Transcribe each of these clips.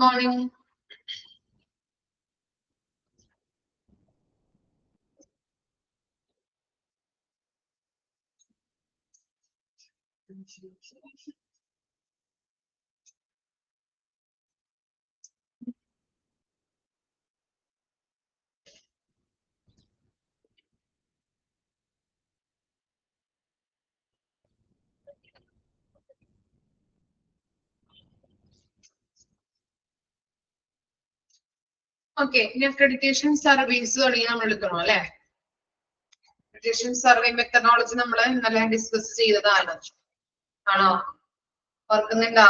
morning. Okay, accreditation surveys accreditation survey methodology നമ്മൾ ഇന്നലെ discuss ചെയ്തതാണ്. ആണോ? ഓർക്കുന്നുണ്ടോ?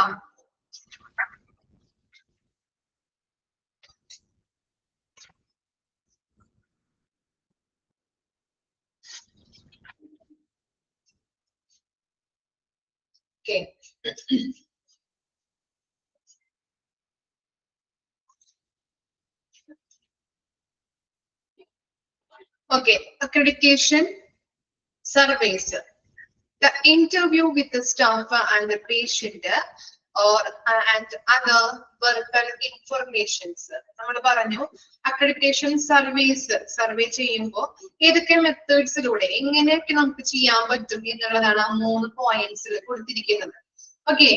Okay. Okay, accreditation surveys. The interview with the staff and the patient or and other verbal informations. നമ്മൾ പറഞ്ഞു accreditation surveys survey ചെയ്യുമ്പോൾ ഏതൊക്കെ മെത്തേഡ്സിലൂടെ എങ്ങനെയൊക്കെ നമുക്ക് ചെയ്യാൻ പറ്റും എന്നുള്ളതാണ് ആ 3 പോയിന്റ്സിൽ കൊടുത്തിരിക്കുന്നത്. Okay,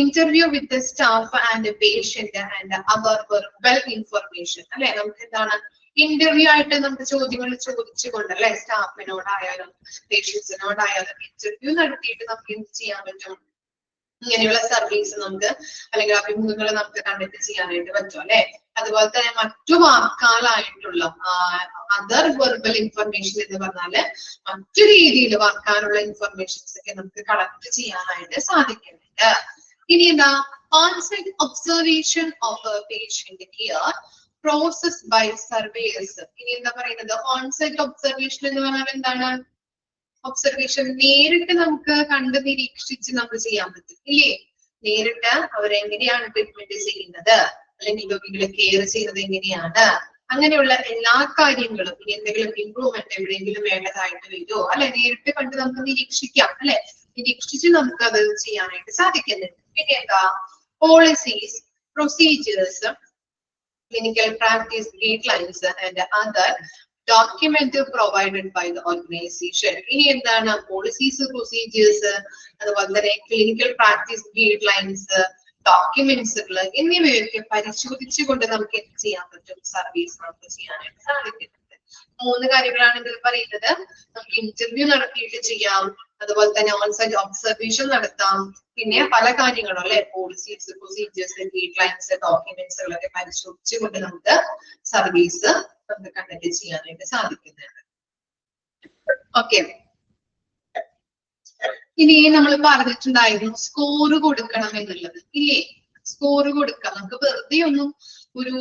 interview with the staff and the patient and other verbal information. അല്ലെ നമുക്ക് എന്താണ് ഇന്റർവ്യൂ ആയിട്ട് നമുക്ക് ചോദ്യങ്ങൾ ചോദിച്ചുകൊണ്ട് അല്ലെ സ്റ്റാഫിനോടായാലും പേഷ്യൻസിനോടായാലും ഇന്റർവ്യൂ നടത്തിയിട്ട് നമുക്ക് എന്ത് ചെയ്യാൻ പറ്റും, ഇങ്ങനെയുള്ള സർവീസ് നമുക്ക് അല്ലെങ്കിൽ അഭിമുഖങ്ങൾ നമുക്ക് കണ്ടക്ട് ചെയ്യാനായിട്ട് പറ്റും അല്ലെ. അതുപോലെ തന്നെ മറ്റു വാക്കാലായിട്ടുള്ള അതർ വെർബൽ ഇൻഫർമേഷൻ എന്ന് പറഞ്ഞാല് മറ്റു രീതിയിൽ വാക്കാനുള്ള ഇൻഫർമേഷൻസ് ഒക്കെ നമുക്ക് കളക്ട് ചെയ്യാനായിട്ട് സാധിക്കുന്നുണ്ട്. ഇനി എന്താ onsite observation of a patient here process by surveyors. ഇനി എന്താ പറയുന്നത് ഓൺസൈറ്റ് ഒബ്സർവേഷൻ എന്ന് പറഞ്ഞാൽ എന്താണ്? ഒബ്സർവേഷൻ നേരിട്ട് നമുക്ക് കണ്ട് നിരീക്ഷിച്ച് നമുക്ക് ചെയ്യാൻ പറ്റും ഇല്ലേ. നേരിട്ട് അവരെങ്ങനെയാണ് ട്രീറ്റ്മെന്റ് ചെയ്യുന്നത് അല്ലെങ്കിൽ രോഗികളെ കെയർ ചെയ്യുന്നത് എങ്ങനെയാണ്, അങ്ങനെയുള്ള എല്ലാ കാര്യങ്ങളും ഇനി എന്തെങ്കിലും ഇംപ്രൂവ്മെന്റ് എവിടെയെങ്കിലും വേണ്ടതായിട്ട് വരുമോ അല്ലെ നേരിട്ട് കണ്ട് നമുക്ക് നിരീക്ഷിക്കാം അല്ലെ. നിരീക്ഷിച്ച് നമുക്ക് അത് ചെയ്യാനായിട്ട് സാധിക്കുന്നുണ്ട്. പിന്നെ എന്താ policies, procedures, clinical practice guidelines and other document provided by the organization. ഇനി എന്താണ് പോളിസീസ്, പ്രൊസീജിയേഴ്സ്, അതുപോലെ തന്നെ ക്ലിനിക്കൽ പ്രാക്ടീസ് ഗൈഡ്ലൈൻസ്, ഡോക്യുമെന്റ്സുകൾ എന്നിവയൊക്കെ പരിശോധിച്ചുകൊണ്ട് നമുക്ക് എന്ത് ചെയ്യാൻ പറ്റും, സർവീസ് നമുക്ക് ചെയ്യാനായിട്ട് സാധിക്കുന്നുണ്ട്. 3 കാര്യങ്ങളാണ് ഇതിൽ പറയുന്നത്. നമുക്ക് ഇന്റർവ്യൂ നടത്തിയിട്ട് ചെയ്യാം, അതുപോലെ തന്നെ ഓൺസൈറ്റ് ഒബ്സർവേഷൻ നടത്താം, പിന്നെ പല കാര്യങ്ങളും അല്ലെ പോളിസീസ്, പ്രൊസീജിയേഴ്സ്, ഗൈഡ്ലൈൻസ്, ഡോക്യുമെന്റ്സുകളൊക്കെ പരിശോധിച്ചുകൊണ്ട് നമുക്ക് സർവീസ് നമുക്ക് കണ്ടക്ട് ചെയ്യാനായിട്ട് സാധിക്കുന്നുണ്ട്. ഓക്കെ, ഇനി നമ്മൾ പറഞ്ഞിട്ടുണ്ടായിരുന്നു സ്കോർ കൊടുക്കണം എന്നുള്ളത് ഇല്ലേ. സ്കോർ കൊടുക്കാം നമുക്ക് വെറുതെ ഒന്നും ഒരു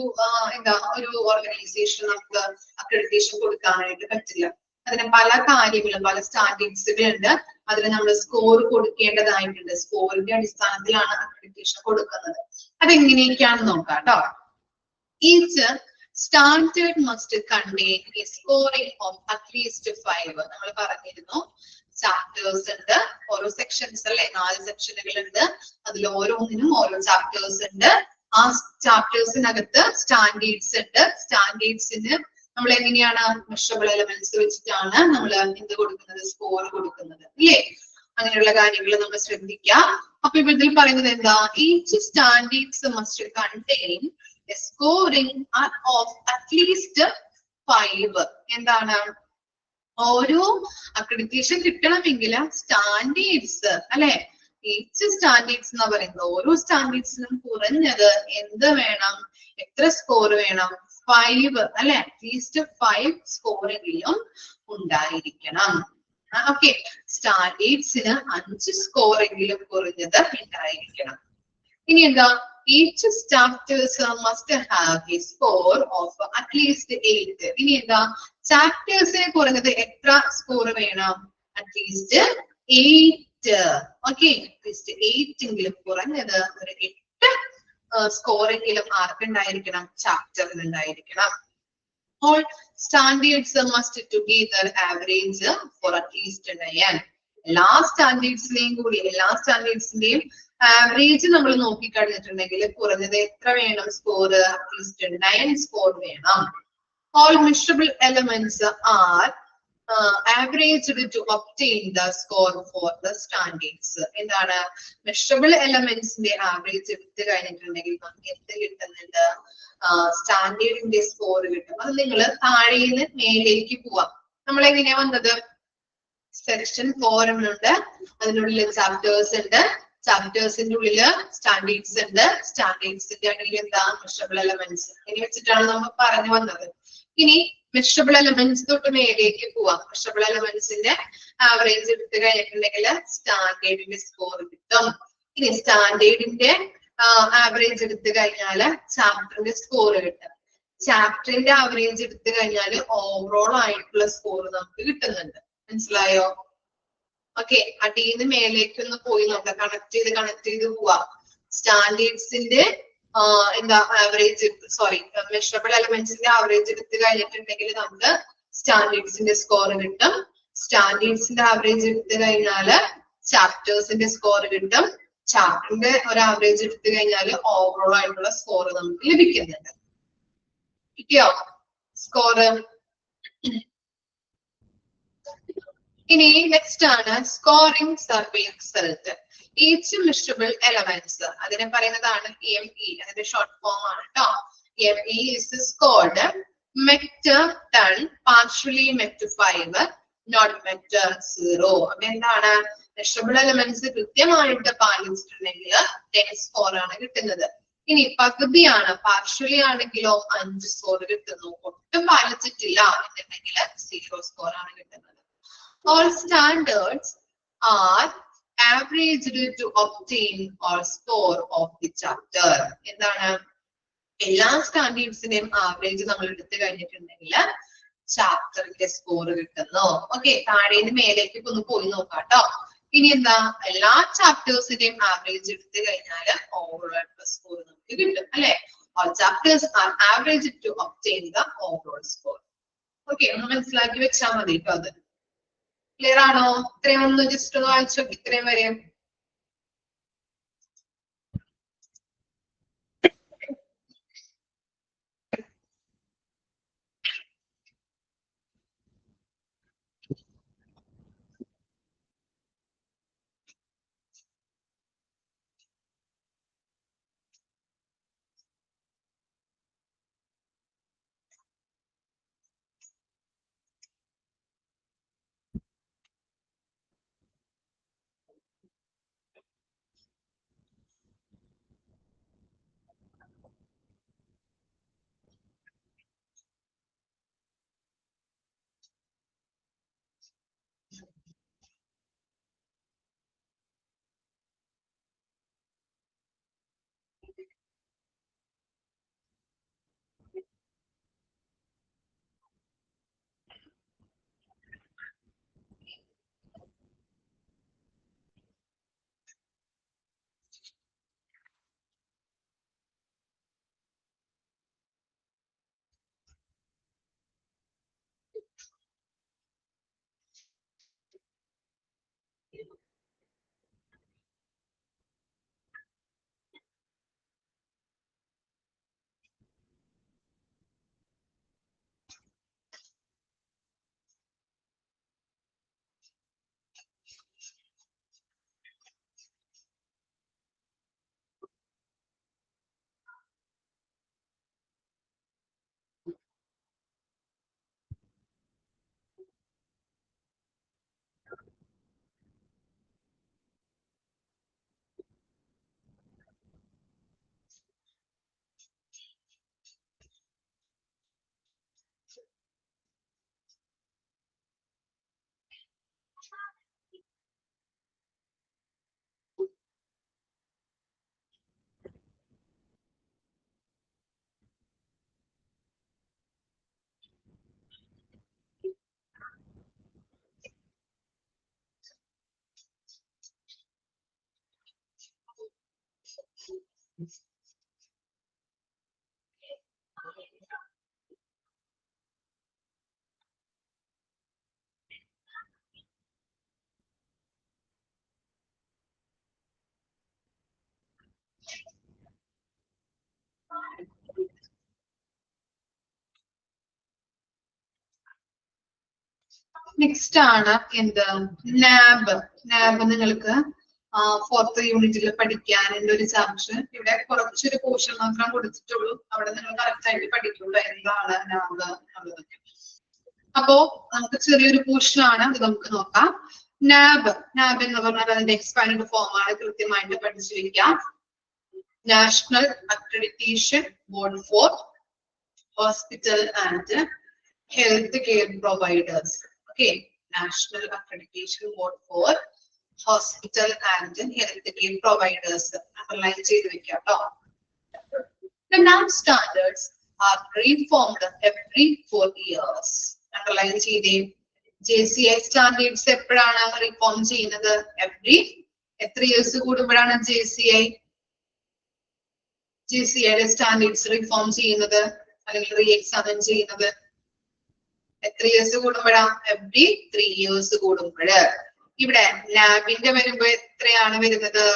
ഒരു ഓർഗനൈസേഷൻ നമുക്ക് അക്രഡിറ്റേഷൻ കൊടുക്കാനായിട്ട് പറ്റില്ല. അതിന് പല കാര്യങ്ങളും പല സ്റ്റാൻഡേർഡ്സുകളുണ്ട്, അതിന് നമ്മൾ സ്കോർ കൊടുക്കേണ്ടതായിട്ടുണ്ട്. സ്കോറിന്റെ അടിസ്ഥാനത്തിലാണ് അക്രഡിറ്റേഷൻ കൊടുക്കുന്നത്. അതെങ്ങനെയൊക്കെയാണെന്ന് നോക്കാം കേട്ടോ. Each standard must contain A scoring of at least 5. നമ്മൾ പറഞ്ഞിരുന്നു ചാപ്റ്റേഴ്സ് ഉണ്ട്, ഓരോ സെക്ഷൻസ് അല്ലെ 4 സെക്ഷനുകൾ ഉണ്ട്, അതിൽ ഓരോന്നിനും ഓരോ ചാപ്റ്റേഴ്സ് ഉണ്ട്. ആ ചാപ്റ്റേഴ്സിനകത്ത് സ്റ്റാൻഡേർഡ്സ് ഉണ്ട്. സ്റ്റാൻഡേർഡ്സിന് നമ്മൾ എങ്ങനെയാണ് മെഷറബിൾ എലമെന്റ്സ് വെച്ചിട്ടാണ് നമ്മൾ എന്ത് കൊടുക്കുന്നത്, സ്കോർ കൊടുക്കുന്നത് ഇല്ലേ. അങ്ങനെയുള്ള കാര്യങ്ങൾ നമ്മൾ ശ്രദ്ധിക്കാം. അപ്പൊ ഇതിൽ പറയുന്നത് എന്താ, each standards must contain A scoring of at least 5. എന്താണ്, ഓരോ അക്രഡിറ്റേഷൻ കിട്ടണമെങ്കിൽ സ്റ്റാൻഡേർഡ്സ് അല്ലെ, ഈച്ച് സ്റ്റാൻഡേർഡ്സ് എന്ന് പറയുന്നത് ഓരോ സ്റ്റാൻഡേർഡ്സിനും കുറഞ്ഞത് എന്ത് വേണം, എത്ര സ്കോർ വേണം, 5 അല്ലെ, അറ്റ്ലീസ്റ്റ് 5 സ്കോറെങ്കിലും ഉണ്ടായിരിക്കണം. ഓക്കെ, സ്റ്റാൻഡേർഡ്സിന് 5 സ്കോറെങ്കിലും കുറഞ്ഞത് ഉണ്ടായിരിക്കണം. ഇനി എന്താ, each chapters must have A score of at least 8. ഇനി എന്താ, ചാപ്റ്റേഴ്സിന് കുറഞ്ഞത് എത്ര സ്കോർ വേണം, അറ്റ്ലീസ്റ്റ് 8. ഓക്കെ, അറ്റ്ലീസ്റ്റ് 8 എങ്കിലും കുറഞ്ഞത് ഒരു 8 സ്കോറെങ്കിലും ആർക്കുണ്ടായിരിക്കണം, ചാപ്റ്ററിൽ ഉണ്ടായിരിക്കണം. All standards must together average for at least 9. എല്ലാ സ്റ്റാൻഡേർഡ്സിന്റെയും ആവറേജ് നമ്മൾ നോക്കിക്കഴിഞ്ഞിട്ടുണ്ടെങ്കിൽ കുറഞ്ഞത് എത്ര വേണം സ്കോർ? അറ്റ്ലീസ്റ്റ് 9 സ്കോർ വേണം. All measurable elements are averaged to obtain the score for the standards. എന്താണ് മെഷറബിൾ എലമെന്റ്സിന്റെ ആവറേജ് എടുത്ത് കഴിഞ്ഞിട്ടുണ്ടെങ്കിൽ നമുക്ക് എന്ത് കിട്ടുന്നുണ്ട്? സ്റ്റാൻഡേർഡിന്റെ സ്കോർ കിട്ടും. അത് നിങ്ങൾ താഴേന്ന് മേലേക്ക് പോവാം. നമ്മൾ എങ്ങനെയാ വന്നത്? സെക്ഷൻ 4 ഉണ്ട്, അതിനുള്ളിൽ ചാപ്റ്റേഴ്സ് ഉണ്ട്, ചാപ്റ്റേഴ്സിന്റെ ഉള്ളില് സ്റ്റാൻഡേർഡ്സ് ഉണ്ട്, സ്റ്റാൻഡേർഡ്സിന്റെ ഉള്ളിൽ എന്താ? Measurable elements. ഇങ്ങനെ വെച്ചിട്ടാണ് നമ്മൾ പറഞ്ഞു വന്നത്. ഇനി മെഷറബിൾ എലമെന്റ്സ് തൊട്ട് മേലേക്ക് പോവാം. മെഷറബിൾ എലമെന്റ്സിന്റെ ആവറേജ് എടുത്ത് കഴിഞ്ഞിട്ടുണ്ടെങ്കിൽ സ്റ്റാൻഡേർഡിന്റെ സ്കോർ കിട്ടും. ഇനി സ്റ്റാൻഡേർഡിന്റെ ആവറേജ് എടുത്ത് കഴിഞ്ഞാല് ചാപ്റ്ററിന്റെ സ്കോർ കിട്ടും. ചാപ്റ്ററിന്റെ ആവറേജ് എടുത്ത് കഴിഞ്ഞാൽ ഓവറോൾ ആയിട്ടുള്ള സ്കോർ നമുക്ക് കിട്ടുന്നുണ്ട്. മനസ്സിലായോ? ഓക്കെ, അടിയിന്ന് മേലേക്ക് ഒന്ന് പോയി നോക്കാം. കണക്ട് ചെയ്ത് പോവാ. സ്റ്റാൻഡേർഡ്സിന്റെ എന്താ ആവറേജ്, സോറി, മെഷറബിൾ എലമെന്റ്സിന്റെ ആവറേജ് എടുത്ത് കഴിഞ്ഞിട്ടുണ്ടെങ്കിൽ നമുക്ക് സ്റ്റാൻഡേർഡ്സിന്റെ സ്കോർ കിട്ടും. സ്റ്റാൻഡേർഡ്സിന്റെ ആവറേജ് എടുത്ത് കഴിഞ്ഞാല് ചാപ്റ്റേഴ്സിന്റെ സ്കോർ കിട്ടും. ചാപ്റ്ററിന്റെ ഒരു ആവറേജ് എടുത്ത് കഴിഞ്ഞാൽ ഓവറോൾ ആയിട്ടുള്ള സ്കോർ നമുക്ക് ലഭിക്കുന്നുണ്ട്. കിട്ടിയോ സ്കോർ? ഇനി നെക്സ്റ്റ് ആണ് scoring survey result. Each measurable elements, അതിനെ പറയുന്നതാണ് EME. അതിന്റെ ഷോർട്ട് ഫോം ആണ് കേട്ടോ. EME is scored met 10, partially met 5, not met 0. അപ്പൊ എന്താണ്? മെഷറബിൾ എലമെന്റ്സ് കൃത്യമായിട്ട് പാലിച്ചിട്ടുണ്ടെങ്കിൽ 10 സ്കോർ ആണ് കിട്ടുന്നത്. ഇനി പകുതിയാണ്, പാർഷ്യലി ആണെങ്കിലോ 5 സ്കോർ കിട്ടുന്നു. ഒട്ടും പാലിച്ചിട്ടില്ല എന്നുണ്ടെങ്കിൽ 0 സ്കോർ ആണ് കിട്ടുന്നത്. All standards are averaged to obtain or score of the chapter. എന്താണ്? എല്ലാ സ്റ്റാൻഡേർഡ്സിന്റെയും ആവറേജ് നമ്മൾ എടുത്തു കഴിഞ്ഞിട്ടുണ്ടെങ്കിൽ ചാപ്റ്ററിന്റെ സ്കോർ കിട്ടുന്നു. ഓക്കെ, താഴേന്ന് മേലേക്ക് ഒന്ന് പോയി നോക്കാം കേട്ടോ. ഇനി എന്താ? എല്ലാ ചാപ്റ്റേഴ്സിന്റെയും ആവറേജ് എടുത്തു കഴിഞ്ഞാൽ ഓവറോൾ സ്കോർ നമുക്ക് കിട്ടും അല്ലെ? All chapters are averaged to obtain the overall score. Okay, ഒന്ന് മനസ്സിലാക്കി വെച്ചാൽ മതി കേട്ടോ. അത് ക്ലിയർ ആണോ? ഇത്രയും ഒന്ന് ജസ്റ്റ് ഒന്ന് വായിച്ചു നോക്കി, ഇത്രയും വരെ. നെക്സ്റ്റ് ആണ് എന്ത് നാബ്. നാബ് നിങ്ങൾക്ക് ഫോർത്ത് യൂണിറ്റിൽ പഠിക്കാനുള്ള ഒരു ചാപ്റ്റർ. ഇവിടെ കുറച്ചൊരു പോർഷൻ മാത്രം കൊടുത്തിട്ടുള്ളൂ. അവിടെ നിങ്ങൾ കറക്റ്റ് ആയിട്ട് പഠിക്കുള്ളൂ എന്താണ് നാബ് എന്നുള്ളതൊക്കെ. അപ്പോ നമുക്ക് ചെറിയൊരു പോർഷൻ ആണ്, അത് നമുക്ക് നോക്കാം. നാബ് എന്ന് പറഞ്ഞാൽ അതിന്റെ എക്സ്പാൻഡ് ഫോം ആണ്, കൃത്യമായിട്ട് പഠിച്ചു വെക്കാം. National accreditation board for hospital and health care providers. Okay, national accreditation board for hospital and health care providers underline ചെയ്ത് വെക്കാം കേട്ടോ. The NAB standards are reformed every 4 years. Underline ചെയ്തേ. JCI സ്റ്റാൻഡേർഡ്സ് എപ്പോഴാണ് reform ചെയ്യുന്നത്? എത്ര years കൂടുമ്പോഴാണ് JCIയുടെ standards reform ചെയ്യുന്നത് അല്ലെങ്കിൽ റീ എക്സാമിൻ ചെയ്യുന്നത്? എത്ര ഇയേഴ്സ് കൂടുമ്പോഴാ? എവറി 3 years കൂടുമ്പോഴ്. ഇവിടെ നാബിന്റെ വരുമ്പോ എത്രയാണ് വരുന്നത്?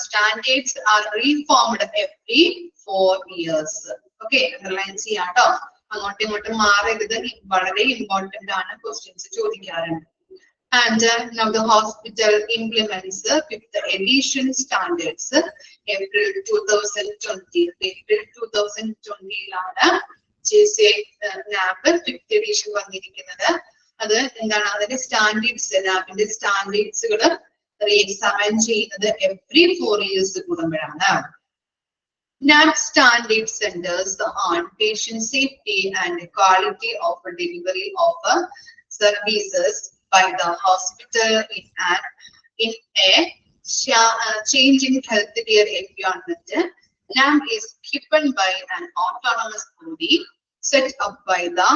Standards are reformed every 4 years. Okay, underline ചെയ്യാട്ടോ. അങ്ങോട്ടും ഇങ്ങോട്ടും മാറരുത്, വളരെ ഇമ്പോർട്ടന്റ് ആണ്, ക്വസ്റ്റ്യൻസ് ചോദിക്കാറുണ്ട്. And now the hospital implements 5th edition standards April 2020. April 2020-ലാണ് JCI NAB 5th edition വന്നിരിക്കുന്നത്. അത് എന്താണ്? അതിന്റെ സ്റ്റാൻഡേർഡ്സ്, നാബിന്റെ സ്റ്റാൻഡേർഡ്സുകൾ റീ എക്സാമിൻ ചെയ്യുന്നത് എവറി 4 years കൂടുമ്പോഴാണ്. NAB standard centers on patient safety and quality of delivery of services by the hospital in a changing healthcare environment. NAB is given by an autonomous body set up by the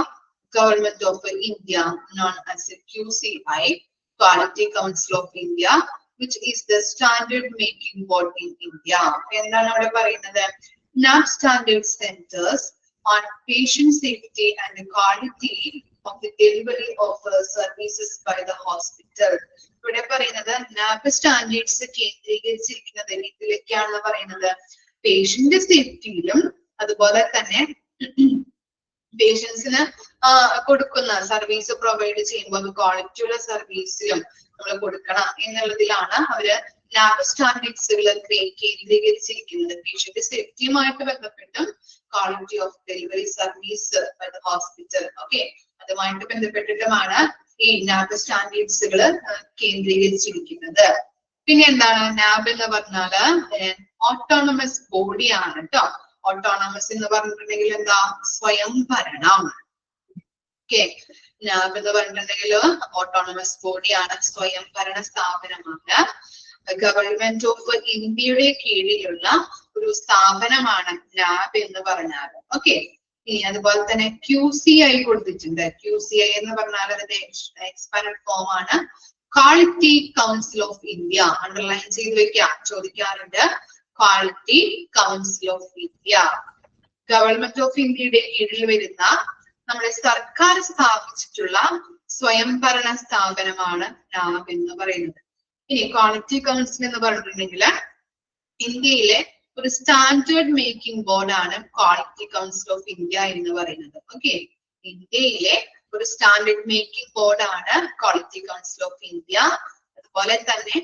Government of India, known as QCI, Quality Council of India, which is the standard making board in India. എന്താണ് അവിടെ പറയുന്നത്? NAB standard centers on patient safety and quality of the delivery of services by the hospital. ഇവിടെ പറയുന്നത് NAB standards കേന്ദ്രീകരിച്ചിരിക്കുന്നത് ഇതിലേക്കാണെന്ന് പറയുന്നത് patient സേഫ്റ്റിയിലും അതുപോലെ തന്നെ പേഷ്യൻസിന് കൊടുക്കുന്ന സർവീസ് പ്രൊവൈഡ് ചെയ്യുമ്പോൾ ക്വാളിറ്റിയുള്ള സർവീസിലും നമ്മൾ കൊടുക്കണം എന്നുള്ളതിലാണ് അവര് NAB സ്റ്റാൻഡേർഡ്സുകൾ കേന്ദ്രീകരിച്ചിരിക്കുന്നത്. പേഷ്യന്റ് സേഫ്റ്റിയുമായിട്ട് ബന്ധപ്പെട്ടും quality of delivery service by the hospital, okay, അതുമായിട്ട് ബന്ധപ്പെട്ടിട്ടുമാണ് ഈ NAB സ്റ്റാൻഡേർഡ്സുകൾ കേന്ദ്രീകരിച്ചിരിക്കുന്നത്. പിന്നെ എന്താണ് NAB എന്ന് പറഞ്ഞാല് ഓട്ടോണമസ് ബോഡിയാണ് കേട്ടോ. ഓട്ടോണമസ് എന്ന് പറഞ്ഞിട്ടുണ്ടെങ്കിൽ എന്താ? സ്വയം ഭരണം. ഓക്കെ, NAB എന്ന് പറഞ്ഞിട്ടുണ്ടെങ്കിൽ ഓട്ടോണമസ് ബോഡിയാണ്, സ്വയം ഭരണ സ്ഥാപനമാണ്. ഗവൺമെന്റ് ഓഫ് ഇന്ത്യയുടെ കീഴിലുള്ള ഒരു സ്ഥാപനമാണ് NAB എന്ന് പറഞ്ഞാൽ. ഓക്കെ, ഇനി അതുപോലെ തന്നെ QCI കൊടുത്തിട്ടുണ്ട്. QCI എന്ന് പറഞ്ഞാൽ അതിന്റെ എക്സ്പാൻഡ് ഫോം ആണ് quality council of India. Underline ചെയ്ത് വെക്കാം, ചോദിക്കാറുണ്ട്. Quality council of India government of ഇന്ത്യയുടെ കീഴിൽ വരുന്ന നമ്മുടെ സർക്കാർ സ്ഥാപിച്ചിട്ടുള്ള സ്വയംഭരണ സ്ഥാപനമാണ് NAB എന്ന് പറയുന്നത്. ഇനി ക്വാളിറ്റി കൗൺസിൽ എന്ന് പറഞ്ഞിട്ടുണ്ടെങ്കിൽ ഇന്ത്യയിലെ ഒരു സ്റ്റാൻഡേർഡ് മേക്കിംഗ് ബോർഡാണ് ക്വാളിറ്റി കൗൺസിൽ ഓഫ് ഇന്ത്യ എന്ന് പറയുന്നത്. ഓക്കെ, ഇന്ത്യയിലെ ഒരു സ്റ്റാൻഡേർഡ് മേക്കിംഗ് ബോർഡാണ് ക്വാളിറ്റി കൗൺസിൽ ഓഫ് ഇന്ത്യ. അതുപോലെ തന്നെ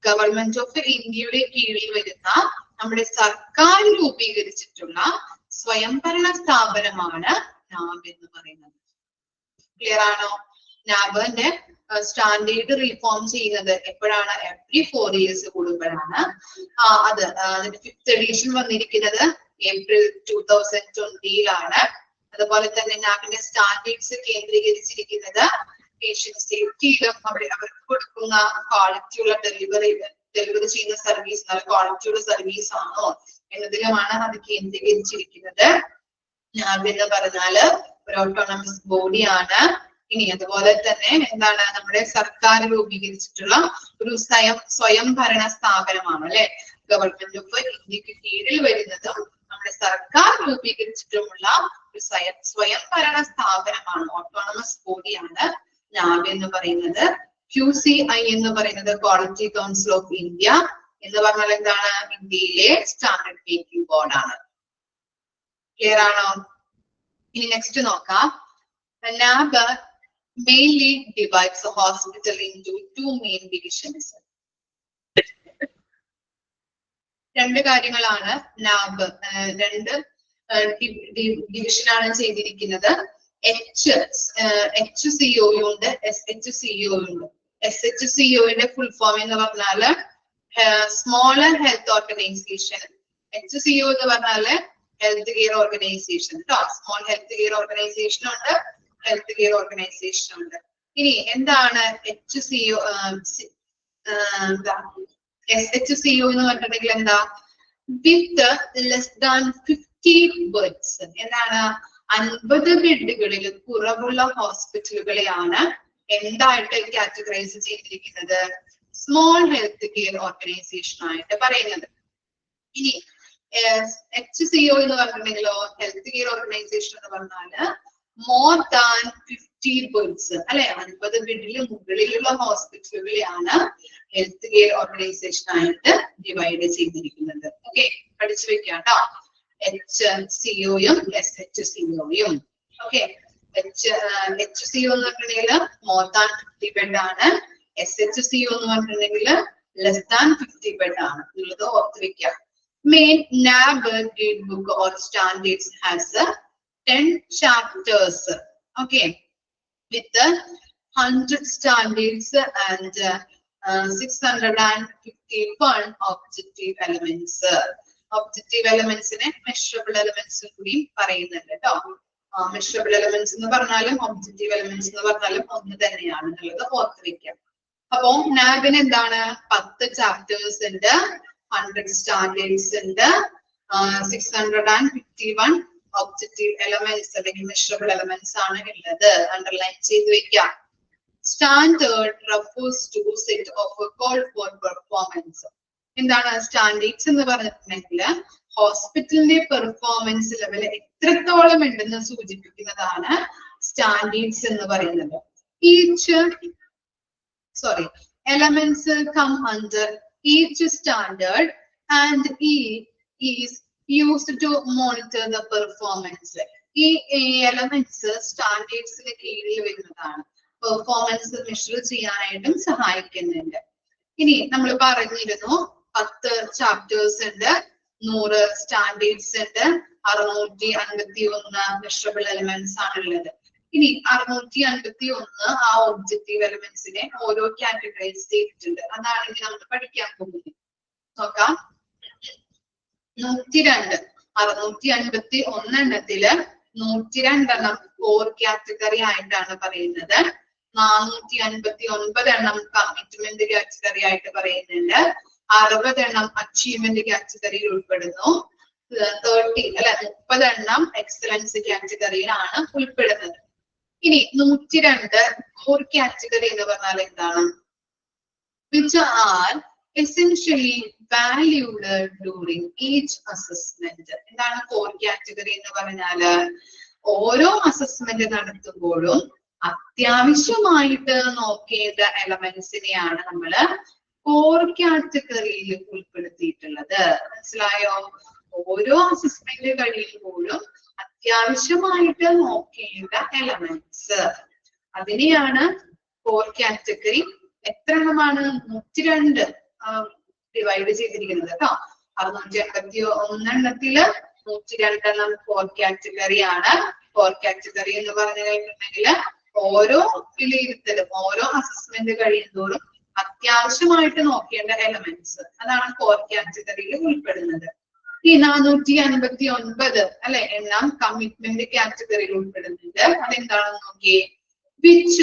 ഗവൺമെന്റ് ഓഫ് ഇന്ത്യയുടെ കീഴിൽ വരുന്ന നമ്മുടെ സർക്കാർ രൂപീകരിച്ചിട്ടുള്ള സ്വയംഭരണ സ്ഥാപനമാണ് NAB എന്ന് പറയുന്നത്. ക്ലിയർ ആണോ? NABന്റെ സ്റ്റാൻഡേർഡ് റീഫോം ചെയ്യുന്നത് എപ്പോഴാണ്? എവറി 4 years കൂടുമ്പോഴാണ്. അത് അതിന്റെ 5th എഡിഷൻ വന്നിരിക്കുന്നത് April 2020-ലാണ്. അതുപോലെ തന്നെ NABന്റെ സ്റ്റാൻഡേർഡ്സ് കേന്ദ്രീകരിച്ചിരിക്കുന്നത് പേഷ്യന്റ് സേഫ്റ്റിയിലും അവർക്ക് കൊടുക്കുന്ന ക്വാളിറ്റിയുള്ള ഡെലിവറി ചെയ്യുന്ന സർവീസ് നല്ല ക്വാളിറ്റിയുള്ള സർവീസ് ആണോ എന്നതിലുമാണ് അത് കേന്ദ്രീകരിച്ചിരിക്കുന്നത്. NAB എന്ന് പറഞ്ഞാല് ഒരു ഓട്ടോണമസ് ബോഡിയാണ്. ഇനി അതുപോലെ തന്നെ എന്താണ്? നമ്മുടെ സർക്കാർ രൂപീകരിച്ചിട്ടുള്ള ഒരു സ്വയംഭരണ സ്ഥാപനമാണ് അല്ലെ. ഗവൺമെന്റ് ഓഫ് ഇന്ത്യക്ക് കീഴിൽ വരുന്നതും നമ്മുടെ സർക്കാർ രൂപീകരിച്ചിട്ടുമുള്ള ഒരു സ്വയംഭരണ സ്ഥാപനമാണ്, ഓട്ടോണമസ് ബോഡിയാണ് NAB എന്ന് പറയുന്നത്. QCI എന്ന് പറയുന്നത് ക്വാളിറ്റി കൗൺസിൽ ഓഫ് ഇന്ത്യ എന്ന് പറഞ്ഞാൽ എന്താണ്? ഇന്ത്യയിലെ സ്റ്റാൻഡേർഡ് മേക്കിംഗ് ബോർഡാണ്. ക്ലിയർ ആണോ? ഇനി നെക്സ്റ്റ് നോക്കാം. NAB mainly divides the hospital into two main divisions. രണ്ട് കാര്യങ്ങളാണ് നാബ് രണ്ട് ഡിവിഷൻ ആണ് ചെയ്തിരിക്കുന്നത്. HCO ഉണ്ട്, SHCO ഉണ്ട്. SHCOന്റെ ഫുൾ ഫോം എന്ന് പറഞ്ഞാല് സ്മോളർ ഹെൽത്ത് ഓർഗനൈസേഷൻ. HCO എന്ന് പറഞ്ഞാല് ഹെൽത്ത് കെയർ ഓർഗനൈസേഷൻ കേട്ടോ. സ്മോൾ ഹെൽത്ത് കെയർ ഓർഗനൈസേഷൻ ഉണ്ട്, ഹെൽത്ത് കെയർ ഓർഗനൈസേഷൻ ഉണ്ട്. ഇനി എന്താണ് HCO? SHCO എന്ന് പറഞ്ഞിട്ടുണ്ടെങ്കിൽ എന്താ? വിത്ത് ലെസ് ദാൻ 50 ബെഡ്സ്. എന്താണ്? 50 ബെഡുകളിൽ കുറവുള്ള ഹോസ്പിറ്റലുകളെയാണ് എന്തായിട്ട് കാറ്റഗറൈസ് ചെയ്തിരിക്കുന്നത്? സ്മോൾ ഹെൽത്ത് കെയർ ഓർഗനൈസേഷൻ ആയിട്ട് പറയുന്നത്. ഇനി HCO എന്ന് പറഞ്ഞിട്ടുണ്ടെങ്കിലോ, ഹെൽത്ത് കെയർ ഓർഗനൈസേഷൻ എന്ന് പറഞ്ഞാല് മോർ ദാൻ 50 ബെഡ്സ് അല്ലെ, 50 ബെഡിന് മുകളിലുള്ള ഹോസ്പിറ്റലുകളെയാണ് ഹെൽത്ത് കെയർ ഓർഗനൈസേഷൻ ആയിട്ട് ഡിവൈഡ് ചെയ്തിരിക്കുന്നത്. ഓക്കെ, പഠിച്ചു വെക്കാം കേട്ടോ. HCOയും SHCOയും. ഓക്കെ, HCO എന്ന് പറഞ്ഞിട്ടുണ്ടെങ്കിൽ മോർ ദാൻ 50 ബെഡ് ആണ്. SHCO എന്ന് പറഞ്ഞിട്ടുണ്ടെങ്കിൽ ലെസ് ദാൻ 50 ബെഡ് ആണ് എന്നുള്ളത് ഓർത്ത് വെക്കാം. Main NAB grade book or standards has 10 chapters, okay, with 100 standards and 651 objective elements. Objective elements ne measurable elements കൂടി പറയുന്നുണ്ട് കേട്ടോ. Measurable elements എന്ന് പറഞ്ഞാലും objective elements എന്ന് പറഞ്ഞാലും ഒന്ന് തന്നെയാണ് എന്നുള്ളത് ഓർത്ത് വെക്കാം. അപ്പോ NABന് എന്താണ്? 10 ചാപ്റ്റേഴ്സ് ഉണ്ട്, 100 standards ഉണ്ട്, 651 objective elements അല്ലെങ്കിൽ measurable elements ആണ് ഉള്ളത്. അണ്ടർലൈൻ ചെയ്ത് വെക്കാം. Standard refers to set of call for performance. എന്താണ് സ്റ്റാൻഡേർഡ്സ് എന്ന് പറഞ്ഞിട്ടുണ്ടെങ്കിൽ ഹോസ്പിറ്റലിന്റെ പെർഫോമൻസ് ലെവൽ എത്രത്തോളം ഉണ്ടെന്ന് സൂചിപ്പിക്കുന്നതാണ് സ്റ്റാൻഡേർഡ്സ് എന്ന് പറയുന്നത്. Elements come under each standard and E is used to monitor the performance. ഈ എലമെന്റ്സ് സ്റ്റാൻഡേർഡ്സിന് കീഴിൽ വരുന്നതാണ്, പെർഫോമൻസ് മെഷർ ചെയ്യാനായിട്ടും സഹായിക്കുന്നുണ്ട്. ഇനി നമ്മൾ പറഞ്ഞിരുന്നു 10 ചാപ്റ്റേഴ്സ് ഉണ്ട്, 100 സ്റ്റാൻഡേർഡ്സ് ഉണ്ട്, 651 മെഷറബിൾ എലമെന്റ്സ് ആണുള്ളത്. ഇനി 651 ആ ഒബ്ജക്റ്റീവ് എലമെന്റ്സിനെ ഓരോ കാറ്റഗറൈസ് ചെയ്തിട്ടുണ്ട്. അതാണ് ഇനി നമ്മൾ പഠിക്കാൻ പോകുന്നത്. നോക്കാം. 102 651 എണ്ണത്തില് 102 കോർ കാറ്റഗറി ആയിട്ടാണ് പറയുന്നത്. 459 കമ്മിറ്റ്മെന്റ് കാറ്റഗറി ആയിട്ട് പറയുന്നുണ്ട്. 60 അച്ചീവ്മെന്റ് കാറ്റഗറിയിൽ ഉൾപ്പെടുന്നു. 30 എക്സലൻസ് കാറ്റഗറിയിലാണ് ഉൾപ്പെടുന്നത്. ഇനി 102 കോർ കാറ്റഗറി എന്ന് പറഞ്ഞാൽ എന്താണ്? which are essentially valued during each assessment. എന്താണ് കോർ കാറ്റഗറി എന്ന് പറഞ്ഞാല്? ഓരോ അസസ്മെന്റ് നടത്തുമ്പോഴും അത്യാവശ്യമായിട്ട് നോക്കേണ്ട എലമെന്റ്സിനെയാണ് നമ്മള് കോർ കാറ്റഗറിയിൽ ഉൾപ്പെടുത്തിയിട്ടുള്ളത്. മനസ്സിലായോ? ഓരോ അസസ്മെന്റ് കഴിയുമ്പോഴും അത്യാവശ്യമായിട്ട് നോക്കേണ്ട എലമെന്റ്സ്, അതിനെയാണ് കോർ കാറ്റഗറി. എത്ര എണ്ണമാണ്? 102 ഡിവൈഡ് ചെയ്തിരിക്കുന്നത് കേട്ടോ. 681 എണ്ണത്തില് 102 കോർ കാറ്റഗറി ആണ്. കോർ കാറ്റഗറി എന്ന് പറഞ്ഞു കഴിഞ്ഞിട്ടുണ്ടെങ്കിൽ ഓരോ വിലയിരുത്തലും ഓരോ അസസ്മെന്റ് കഴിയുന്നതോറും അത്യാവശ്യമായിട്ട് നോക്കേണ്ട എലമെന്റ്സ്, അതാണ് കോർ കാറ്റഗറിയിൽ ഉൾപ്പെടുന്നത്. ഈ 459 അല്ലെ എണ്ണം കമ്മിറ്റ്മെന്റ് കാറ്റഗറിയിൽ ഉൾപ്പെടുന്നുണ്ട്. അതെന്താണെന്ന് നോക്കിയേ. which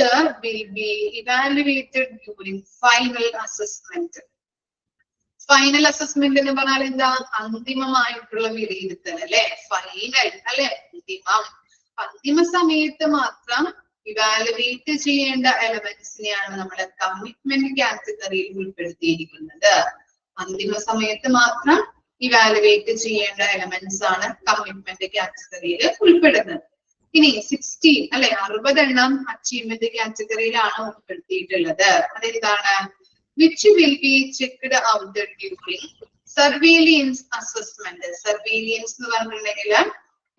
will be evaluated during final assessment. Final assessment എന്ന് പറഞ്ഞാൽ എന്താ? അന്തിമമായിട്ടുള്ള വിലയിരുത്തൽ അല്ലെ, ഫൈനൽ അല്ലെ, അന്തിമ സമയത്ത് മാത്രം ഇവാലുവേറ്റ് ചെയ്യേണ്ട എലമെന്റ്സിനെയാണ് നമ്മൾ കമ്മിറ്റ്മെന്റ് കാറ്റഗറിയിൽ ഉൾപ്പെടുത്തിയിരിക്കുന്നത്. അന്തിമ സമയത്ത് മാത്രം ഇവാലുവേറ്റ് ചെയ്യേണ്ട എലമെന്റ്സ് ആണ് കമ്മിറ്റ്മെന്റ് കാറ്റഗറിയിൽ ഉൾപ്പെടുന്നത്. ഇനി 60 അല്ലെ 60 അച്ചീവ്മെന്റ് കാറ്റഗറിയിലാണ് ഉൾപ്പെടുത്തിയിട്ടുള്ളത്. അതെന്താണ്? which will be checked out during surveillance assessment. Surveillance എന്ന് പറഞ്ഞിട്ടുണ്ടെങ്കിൽ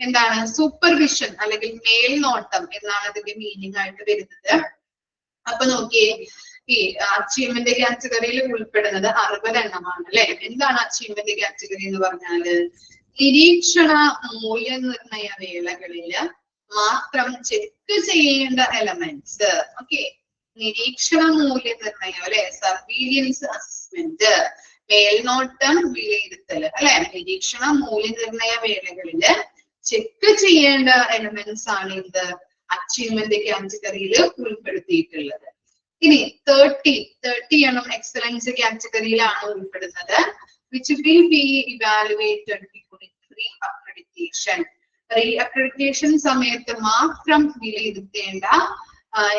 എന്താണ് സൂപ്പർവിഷൻ അല്ലെങ്കിൽ മേൽനോട്ടം എന്നാണ് അതിന്റെ മീനിങ് ആയിട്ട് വരുന്നത്. അപ്പൊ നോക്കിയേ, ഈ അച്ചീവ്മെന്റ് കാറ്റഗറിയിൽ ഉൾപ്പെടുന്നത് 60 എണ്ണമാണ് അല്ലെ. എന്താണ് അച്ചീവ്മെന്റ് കാറ്റഗറി എന്ന് പറഞ്ഞാല്? നിരീക്ഷണ മൂല്യനിർണയ വേളകളില് മാത്രം ചെക്ക് ചെയ്യേണ്ട എലമെന്റ്സ്. ഓക്കെ, നിരീക്ഷണ മൂല്യനിർണയം അല്ലെ, സർവീലിയൻസ് അസസ്മെന്റ്, മേൽനോട്ടം വിലയിരുത്തൽ അല്ലെ, നിരീക്ഷണ മൂല്യനിർണയ വേളകളില് ചെക്ക് ചെയ്യേണ്ട എലമെന്റ്സ് ആണ് ഇത് അച്ചീവ്മെന്റ് കാറ്റഗറിയിൽ ഉൾപ്പെടുത്തിയിട്ടുള്ളത്. ഇനി 30 എണ്ണം എക്സലൻസ് കാറ്റഗറിയിലാണ് ഉൾപ്പെടുന്നത്. Which will be evaluated re accreditation. Re accreditation സമയത്ത് മാത്രം വിലയിരുത്തേണ്ട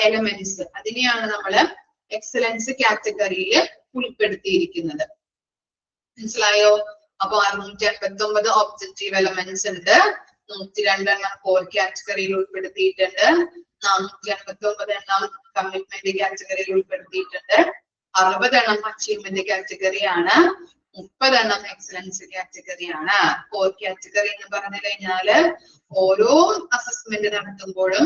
എലമെന്റ്സ്, അതിനെയാണ് നമ്മൾ എക്സലൻസ് കാറ്റഗറിയിൽ ഉൾപ്പെടുത്തിയിരിക്കുന്നത്. മനസ്സിലായോ? അപ്പൊ 659 ഒബ്ജക്റ്റീവ് എലമെന്റ്സ് ഉണ്ട്. 102 എണ്ണം കോർ കാറ്റഗറിയിൽ ഉൾപ്പെടുത്തിയിട്ടുണ്ട്. 459 എണ്ണം കമ്മിറ്റ്മെന്റ് കാറ്റഗറിയിൽ ഉൾപ്പെടുത്തിയിട്ടുണ്ട്. 60 എണ്ണം അച്ചീവ്മെന്റ് കാറ്റഗറിയാണ്. 30 എണ്ണം എക്സലൻസ് കാറ്റഗറിയാണ്. കോർ കാറ്റഗറി എന്ന് പറഞ്ഞു കഴിഞ്ഞാല് ഓരോ അസസ്മെന്റ് നടത്തുമ്പോഴും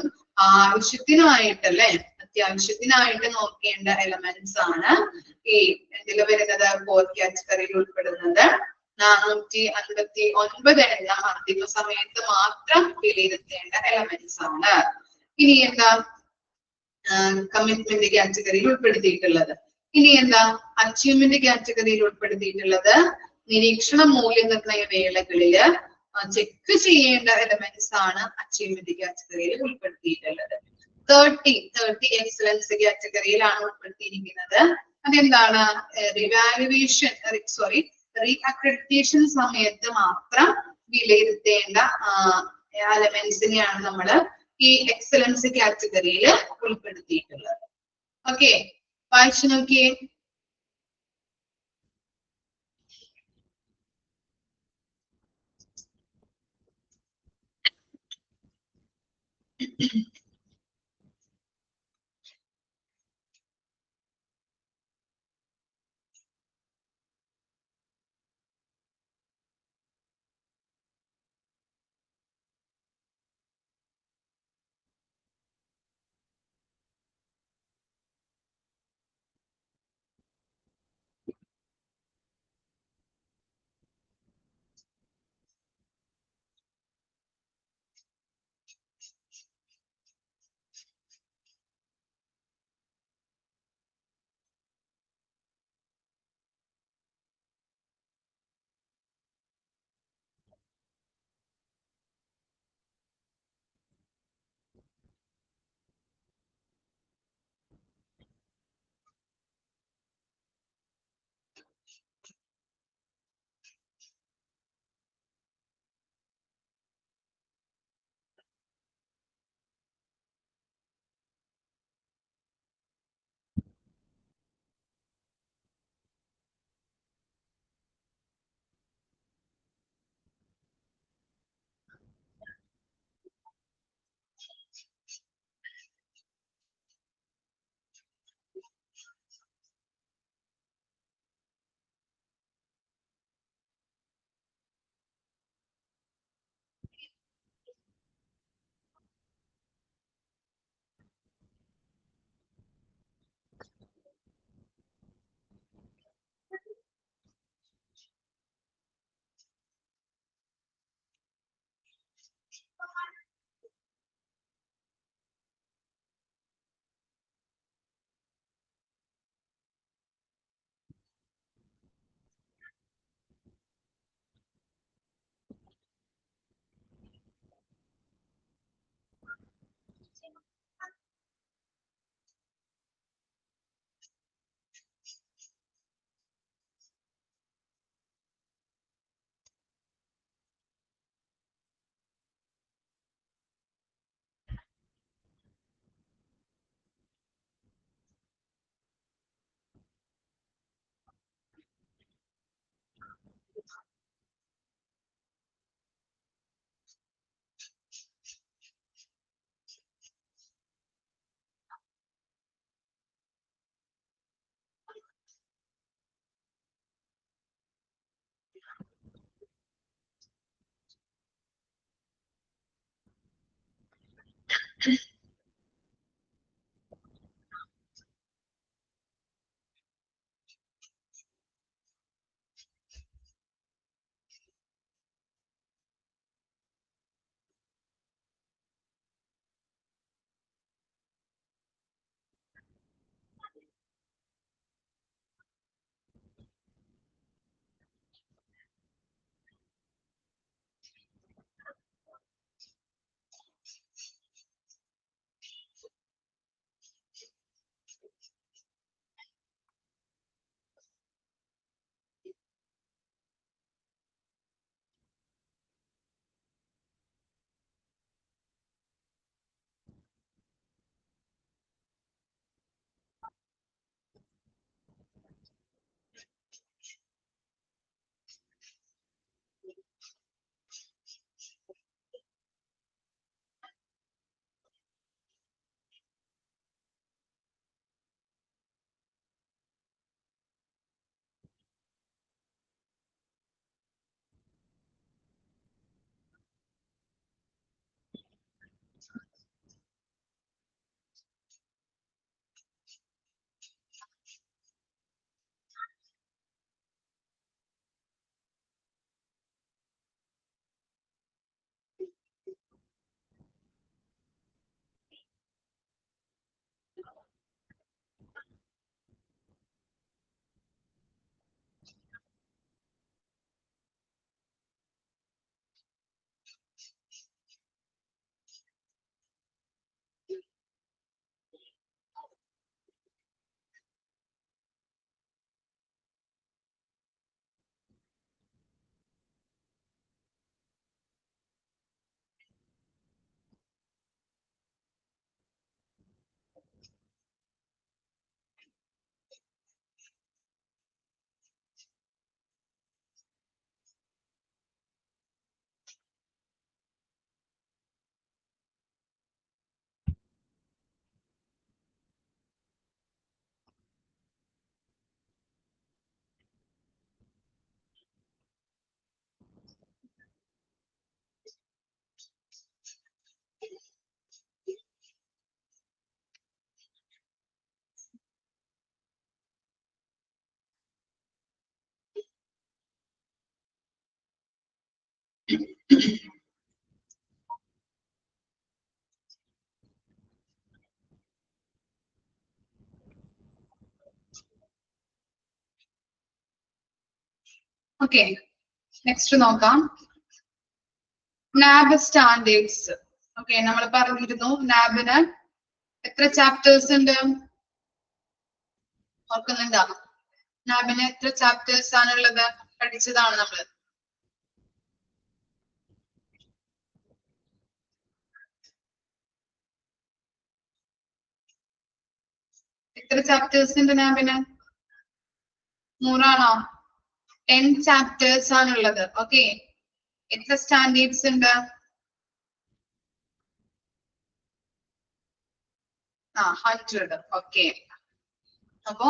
ആവശ്യത്തിനായിട്ടല്ലേ, അത്യാവശ്യത്തിനായിട്ട് നോക്കേണ്ട എലമെന്റ്സ് ആണ് ഈ ഇതിൽ വരുന്നത്. കോർ കാറ്റഗറിയിൽ ഉൾപ്പെടുന്നത് 459 എണ്ണം അന്തിമ സമയത്ത് മാത്രം വിലയിരുത്തേണ്ട എലമെന്റ്സ് ആണ്. ഇനി എന്താ കമ്മിറ്റ്മെന്റ് കാറ്റഗറിയിൽ ഉൾപ്പെടുത്തിയിട്ടുള്ളത്? ഇനി എന്താ അച്ചീവ്മെന്റ് കാറ്റഗറിയിൽ ഉൾപ്പെടുത്തിയിട്ടുള്ളത്? നിരീക്ഷണ മൂല്യനിർണയ വേളകളില് ചെക്ക് ചെയ്യേണ്ട എലമെന്റ്സ് ആണ് അച്ചീവ്മെന്റ് കാറ്റഗറിയിൽ ഉൾപ്പെടുത്തിയിട്ടുള്ളത്. 30 എക്സലൻസ് കാറ്റഗറിയിലാണ് ഉൾപ്പെടുത്തിയിരിക്കുന്നത്. അതെന്താണ്? റിവാലുവേഷൻ റീ അക്രഡിറ്റേഷൻ സമയത്ത് മാത്രം വിലയിരുത്തേണ്ട എലമെന്റ്സിനെയാണ് നമ്മൾ ഈ എക്സലൻസ് കാറ്റഗറിയിൽ ഉൾപ്പെടുത്തിയിട്ടുള്ളത്. ഓക്കെ, വായിച്ചു നോക്കിയേ. ഓക്കെ, നെക്സ്റ്റ് നോക്കാം. നാബ് സ്റ്റാൻഡേർഡ്സ്. ഓക്കെ, നമ്മൾ പറഞ്ഞിരുന്നു നാബിന് എത്ര ചാപ്റ്റേഴ്സ് ഉണ്ട് ഓർക്കുന്നുണ്ടോ? നാബിന് എത്ര ചാപ്റ്റേഴ്സ് ആണുള്ളത്? പഠിച്ചതാണ് നമ്മൾ. എത്ര ചാപ്റ്റേഴ്സ് ഉണ്ട് നാബിന്? 100 ആണോ? 10 ചാപ്റ്റേഴ്സ് ആണുള്ളത്. ഓക്കെ, എത്ര സ്റ്റാൻഡേർഡ്സ് ഉണ്ട്? 100. ഓക്കെ, അപ്പോ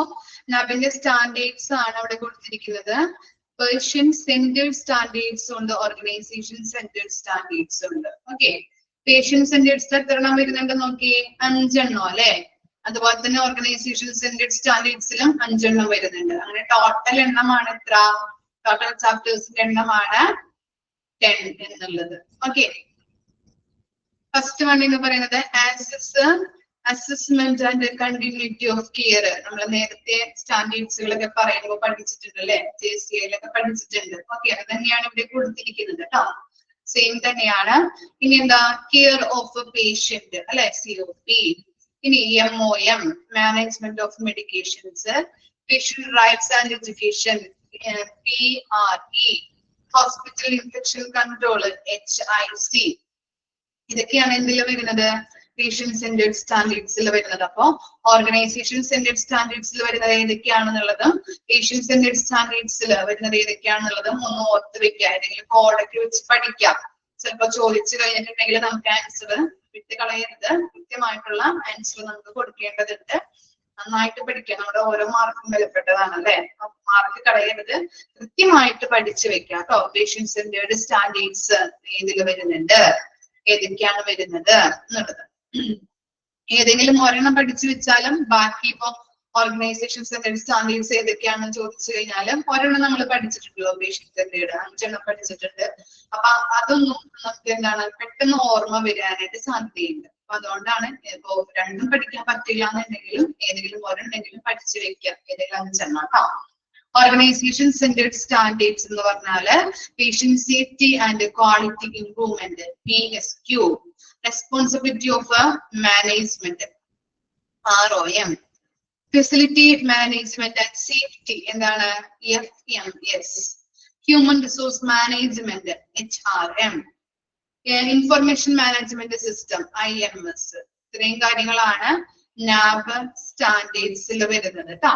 നബിന്റെ സ്റ്റാൻഡേർഡ്സ് ആണ് അവിടെ കൊടുത്തിരിക്കുന്നത്. പേർഷ്യൻ സെന്റേഡ് സ്റ്റാൻഡേർഡ്സ് ഉണ്ട്, ഓർഗനൈസേഷൻ സെന്റേഡ് സ്റ്റാൻഡേർഡ്സ് ഉണ്ട്. ഓക്കെ, പേർഷ്യൻ സെന്റേഡ്സ് എത്ര എണ്ണം വരുന്നുണ്ട് നോക്കിയേ? 5 എണ്ണം അല്ലെ. അതുപോലെ തന്നെ ഓർഗനൈസേഷൻ സെന്റേഡ് സ്റ്റാൻഡേർഡ്സിലും 5 എണ്ണം വരുന്നുണ്ട്. അങ്ങനെ ടോട്ടൽ എണ്ണമാണ് എത്ര? ടോട്ടൽ ചാപ്റ്റേഴ്സിന്റെ എണ്ണമാണ് 10 എന്നുള്ളത്. ഓക്കെ, ഫസ്റ്റ് വൺ എന്ന് പറയുന്നത് assessment and continuity of care. നമ്മൾ നേരത്തെ സ്റ്റാൻഡേർഡ്സുകളൊക്കെ പറയുമ്പോൾ പഠിച്ചിട്ടുണ്ട് അല്ലെ, JCIയിലൊക്കെ പഠിച്ചിട്ടുണ്ട്. ഓക്കെ, അത് തന്നെയാണ് ഇവിടെ കൊടുത്തിരിക്കുന്നത് കേട്ടോ, സെയിം തന്നെയാണ്. ഇനി എന്താ? കെയർ ഓഫ് പേഷ്യന്റ് അല്ലെ, COP. ഇനി MOM, management of medications. Patient rights and education, PRE. Hospital infection control, HIC. ഇതൊക്കെയാണ് എന്തിൽ വരുന്നത്? പേഷ്യൻ സെന്റേഡ് സ്റ്റാൻഡേർഡ്സിൽ വരുന്നത്. അപ്പോ ഓർഗനൈസേഷൻ സെന്റേഡ് സ്റ്റാൻഡേർഡ്സിൽ വരുന്നത് ഏതൊക്കെയാണെന്നുള്ളതും പേഷ്യൻ സെന്റേഡ് സ്റ്റാൻഡേർഡ്സിൽ വരുന്നത് ഏതൊക്കെയാണെന്നുള്ളതും ഒന്ന് ഓർത്ത് വെക്കുക. ഏതെങ്കിലും കോഡൊക്കെ വെച്ച് പഠിക്കാം. ചിലപ്പോ ചോദിച്ചു കഴിഞ്ഞിട്ടുണ്ടെങ്കിൽ നമുക്ക് ആൻസർ വിട്ട് കളയരുത്. കൃത്യമായിട്ടുള്ള ആൻസർ നമുക്ക് കൊടുക്കേണ്ടതുണ്ട്. നന്നായിട്ട് പഠിക്കുക. നമ്മുടെ ഓരോ മാർക്കും വിലപ്പെട്ടതാണ് അല്ലെ, മാർക്ക് കളയരുത്. കൃത്യമായിട്ട് പഠിച്ചു വെക്കാം കേട്ടോ. പേഷ്യൻ സെന്റേഡ് സ്റ്റാൻഡേർഡ്സ് ഏതിൽ വരുന്നുണ്ട്, ഏതൊക്കെയാണ് വരുന്നത് എന്നുള്ളത്. ഏതെങ്കിലും ഒരെണ്ണം പഠിച്ചു വെച്ചാലും ബാക്കി ഇപ്പൊ ഓർഗനൈസേഷൻസ് സ്റ്റാൻഡേർഡ്സ് ഏതൊക്കെയാണെന്ന് ചോദിച്ചു കഴിഞ്ഞാലും ഒരെണ്ണം നമ്മൾ പഠിച്ചിട്ടുണ്ടല്ലോ, പേഷ്യന്റ് സെന്റേർഡ് 5 പഠിച്ചിട്ടുണ്ട്. അപ്പൊ അതൊന്നും നമുക്ക് എന്താണ് പെട്ടെന്ന് ഓർമ്മ വരാനായിട്ട് സാധ്യതയുണ്ട്. അപ്പൊ അതുകൊണ്ടാണ് ഇപ്പൊ 2 പഠിക്കാൻ പറ്റില്ല എന്നുണ്ടെങ്കിലും ഏതെങ്കിലും ഒരെണ്ണെങ്കിലും പഠിച്ചു വെക്കുക, ഏതെങ്കിലും 5 കേട്ടോ. ഓർഗനൈസേഷൻ സെന്റേർഡ് സ്റ്റാൻഡേർഡ്സ് എന്ന് പറഞ്ഞാല് patient safety and quality improvement, PSQ, responsibility of management, ROM, facility management and safety എന്താണ് FMS, human resource management HRM, information management system IMS. ഇത്രയും കാര്യങ്ങളാണ് NAB സ്റ്റാൻഡേർഡ്സിൽ വരുന്നത് കേട്ടോ.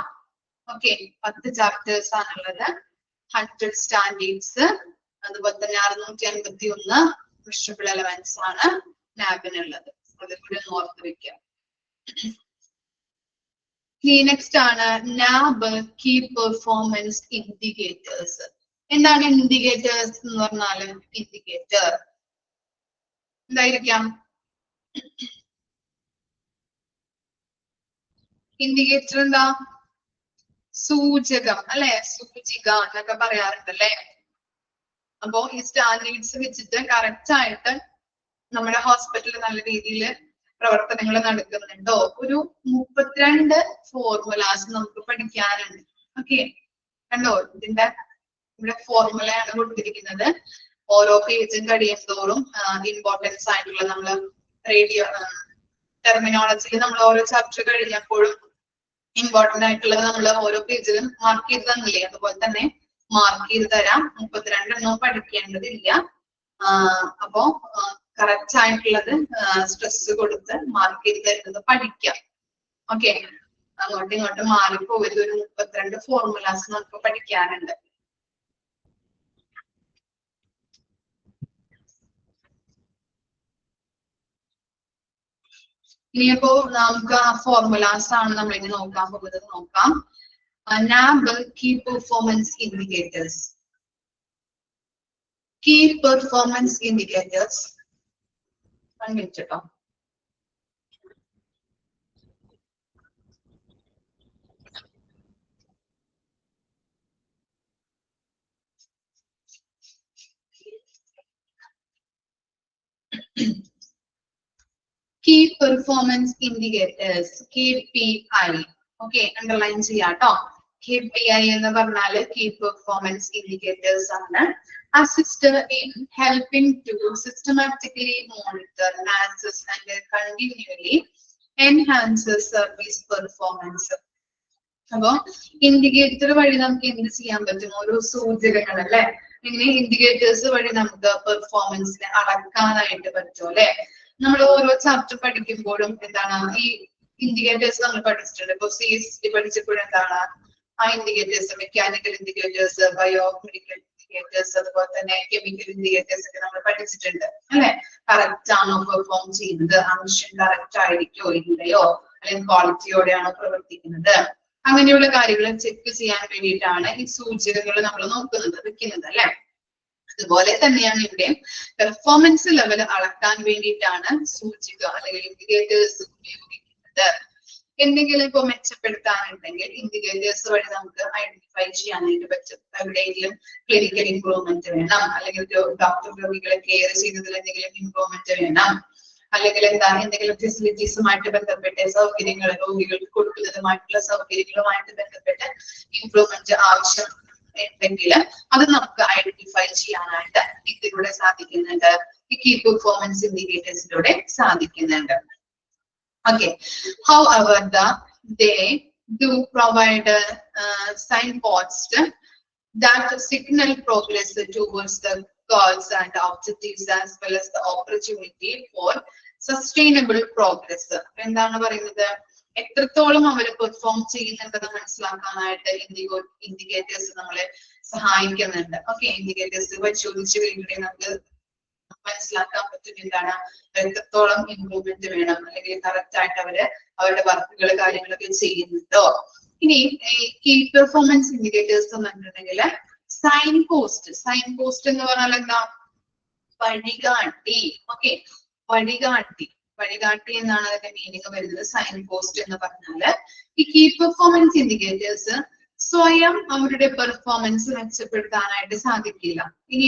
ഓക്കെ, 10 ചാപ്റ്റേഴ്സ് ആണുള്ളത്, 100 സ്റ്റാൻഡേർഡ്സ്, അതുപോലെ തന്നെ 651 വിഷബിൾ എലമെന്റ്സ് ആണ് NAB-നുള്ളത്. അത് കൂടെ ഒന്ന് ഓർത്ത് വെക്കാം. നെക്സ്റ്റ് ആണ് NAB കീ പെർഫോമൻസ് ഇൻഡിക്കേറ്റേഴ്സ്. എന്താണ് ഇൻഡിക്കേറ്റേഴ്സ് എന്ന് പറഞ്ഞാല്? ഇൻഡിക്കേറ്റർ എന്തായിരിക്കാം? ഇൻഡിക്കേറ്റർ എന്താ? സൂചകം അല്ലെ, സൂചിക എന്നൊക്കെ പറയാറുണ്ടല്ലേ. അപ്പോ ഈ സ്റ്റാൻഡേർഡ്സ് വെച്ചിട്ട് കറക്റ്റ് ആയിട്ട് നമ്മുടെ ഹോസ്പിറ്റലിൽ നല്ല രീതിയിൽ പ്രവർത്തനങ്ങൾ നടക്കുന്നുണ്ടോ? ഒരു 32 ഫോർമുലാസ് നമുക്ക് പഠിക്കാനുണ്ട്. ഓക്കെ, കണ്ടോ? ഇതിന്റെ ഇവിടെ ഫോർമുലയാണ് കൊടുത്തിരിക്കുന്നത്. ഓരോ പേജും കഴിയുന്നതോറും ഇമ്പോർട്ടൻസ് ആയിട്ടുള്ള നമ്മള് റേഡിയോ ടെർമിനോളജിയിൽ നമ്മൾ ഓരോ ചാപ്റ്റർ കഴിഞ്ഞപ്പോഴും ഇമ്പോർട്ടന്റ് ആയിട്ടുള്ളത് നമ്മൾ ഓരോ പേജിലും മാർക്ക് ചെയ്ത് തന്നില്ലേ? അതുപോലെ തന്നെ മാർക്ക് ചെയ്ത് തരാം. 32 എണ്ണവും പഠിക്കേണ്ടതില്ല. അപ്പോ കറക്റ്റ് ആയിട്ടുള്ളത് സ്ട്രെസ് കൊടുത്ത് മാർക്ക് ചെയ്ത് തരുന്നത് പഠിക്കാം. ഓക്കെ, അങ്ങോട്ടും ഇങ്ങോട്ടും മാറിപ്പോയത്. ഒരു 32 ഫോർമുലാസ് നമുക്ക് പഠിക്കാനുണ്ട്. ഇനിയിപ്പോ നമുക്ക് ആ ഫോർമുലാസ് ആണ് നമ്മൾ ഇനി നോക്കാൻ പോകുന്നത്. നോക്കാം. NAB key performance indicators. Key performance indicators. 1 minute കേട്ടോ. Key performance indicators, KPI. Okay, underline ചെയ്യാട്ടോ. KPI എന്ന് പറഞ്ഞാല് key performance indicators ആണ്. Assist in helping to systematically monitor, assess and continually enhance service performance. അപ്പൊ ഇൻഡിക്കേറ്റർ വഴി നമുക്ക് എന്ത് ചെയ്യാൻ പറ്റും? ഓരോ സൂചകങ്ങൾ അല്ലെ, ഇങ്ങനെ ഇൻഡിക്കേറ്റേഴ്സ് വഴി നമുക്ക് പെർഫോമൻസിനെ അളക്കാനായിട്ട് പറ്റും അല്ലെ. നമ്മൾ ഓരോ ചാപ്റ്റർ പഠിക്കുമ്പോഴും എന്താണ് ഈ ഇൻഡിക്കേറ്റേഴ്സ് നമ്മൾ പഠിച്ചിട്ടുണ്ട്. ഇപ്പൊ CST പഠിച്ചപ്പോഴും എന്താണ് ആ indicators, mechanical indicators, biomedical indicators, അതുപോലെ തന്നെ കെമിക്കൽ ഇൻഡിക്കേറ്റേഴ്സ് ഒക്കെ നമ്മൾ പഠിച്ചിട്ടുണ്ട് അല്ലെ. കറക്റ്റ് ആണോ പെർഫോം ചെയ്യുന്നത്, ആ മെഷീൻ കറക്റ്റ് ആയിരിക്കോ ഇല്ലയോ, അല്ലെങ്കിൽ ക്വാളിറ്റിയോടെയാണോ പ്രവർത്തിക്കുന്നത്, അങ്ങനെയുള്ള കാര്യങ്ങൾ ചെക്ക് ചെയ്യാൻ വേണ്ടിയിട്ടാണ് ഈ സൂചകങ്ങൾ നമ്മൾ നോക്കുന്നത്, വെക്കുന്നത് അല്ലെ. അതുപോലെ തന്നെയാണ് ഇവിടെ പെർഫോമൻസ് ലെവൽ അളക്കാൻ വേണ്ടിയിട്ടാണ് സൂചിക അല്ലെങ്കിൽ ഇൻഡിക്കേറ്റേഴ്സ് ഉപയോഗിക്കുന്നത്. എന്തെങ്കിലും ഇപ്പൊ മെച്ചപ്പെടുത്താനുണ്ടെങ്കിൽ ഇൻഡിക്കേറ്റേഴ്സ് വഴി നമുക്ക് ഐഡന്റിഫൈ ചെയ്യാനായിട്ട് പറ്റും. എവിടെയെങ്കിലും ക്ലിനിക്കൽ ഇംപ്രൂവ്മെന്റ് വേണം, അല്ലെങ്കിൽ ഡോക്ടർ രോഗികളെ കെയർ ചെയ്യുന്നതിൽ എന്തെങ്കിലും ഇംപ്രൂവ്മെന്റ് വേണം, അല്ലെങ്കിൽ എന്താണ് എന്തെങ്കിലും ഫെസിലിറ്റീസുമായിട്ട് ബന്ധപ്പെട്ട സൗകര്യങ്ങൾ, രോഗികൾക്ക് കൊടുക്കുന്നതുമായിട്ടുള്ള സൗകര്യങ്ങളുമായിട്ട് ബന്ധപ്പെട്ട് ഇംപ്രൂവ്മെന്റ് ആവശ്യം ഉണ്ടെങ്കിൽ അത് നമുക്ക് ഐഡന്റിഫൈ ചെയ്യാനായിട്ട് ഇതിലൂടെ സാധിക്കുന്നുണ്ട്. ഈ കീ പെർഫോമൻസ് ഇൻഡിക്കേറ്റേഴ്സിലൂടെ സാധിക്കുന്നുണ്ട്. Okay, however, they do provide signposts that signal progress towards the goals and objectives as well as the opportunity for sustainable progress. എന്താണ് പറയുന്നത്? എത്രത്തോളം അവർ പെർഫോം ചെയ്യുന്നുണ്ടെന്ന് മനസ്സിലാക്കാനായിട്ട് ഇൻഡിക്കേറ്റേഴ്സ് നമ്മളെ സഹായിക്കുന്നുണ്ട്. ഓക്കെ, ഇൻഡിക്കേറ്റേഴ്സ് പരിശോധിച്ച് കഴിഞ്ഞിട്ട് നമുക്ക് മനസ്സിലാക്കാൻ പറ്റും എന്താണ് എത്രത്തോളം ഇംപ്രൂവ്മെന്റ് വേണം, അല്ലെങ്കിൽ കറക്റ്റ് ആയിട്ട് അവരുടെ വർക്കുകൾ കാര്യങ്ങളൊക്കെ ചെയ്യുന്നുണ്ടോ. ഇനി കീ പെർഫോമൻസ് ഇൻഡിക്കേറ്റേഴ്സ് എന്ന് പറഞ്ഞിട്ടുണ്ടെങ്കിൽ സൈൻ പോസ്റ്റ് എന്ന് പറഞ്ഞാൽ എന്താ? വഴികാട്ടി. ഓക്കെ, വഴികാട്ടി. വഴികാട്ടി എന്നാണ് അതിന്റെ മീനിങ് വരുന്നത്. സൈൻ പോസ്റ്റ് എന്ന് പറഞ്ഞാല് ഈ കീ പെർഫോമൻസ് ഇൻഡിക്കേറ്റേഴ്സ് സ്വയം അവരുടെ പെർഫോമൻസ് മെച്ചപ്പെടുത്താനായിട്ട് സാധിക്കില്ല. ഇനി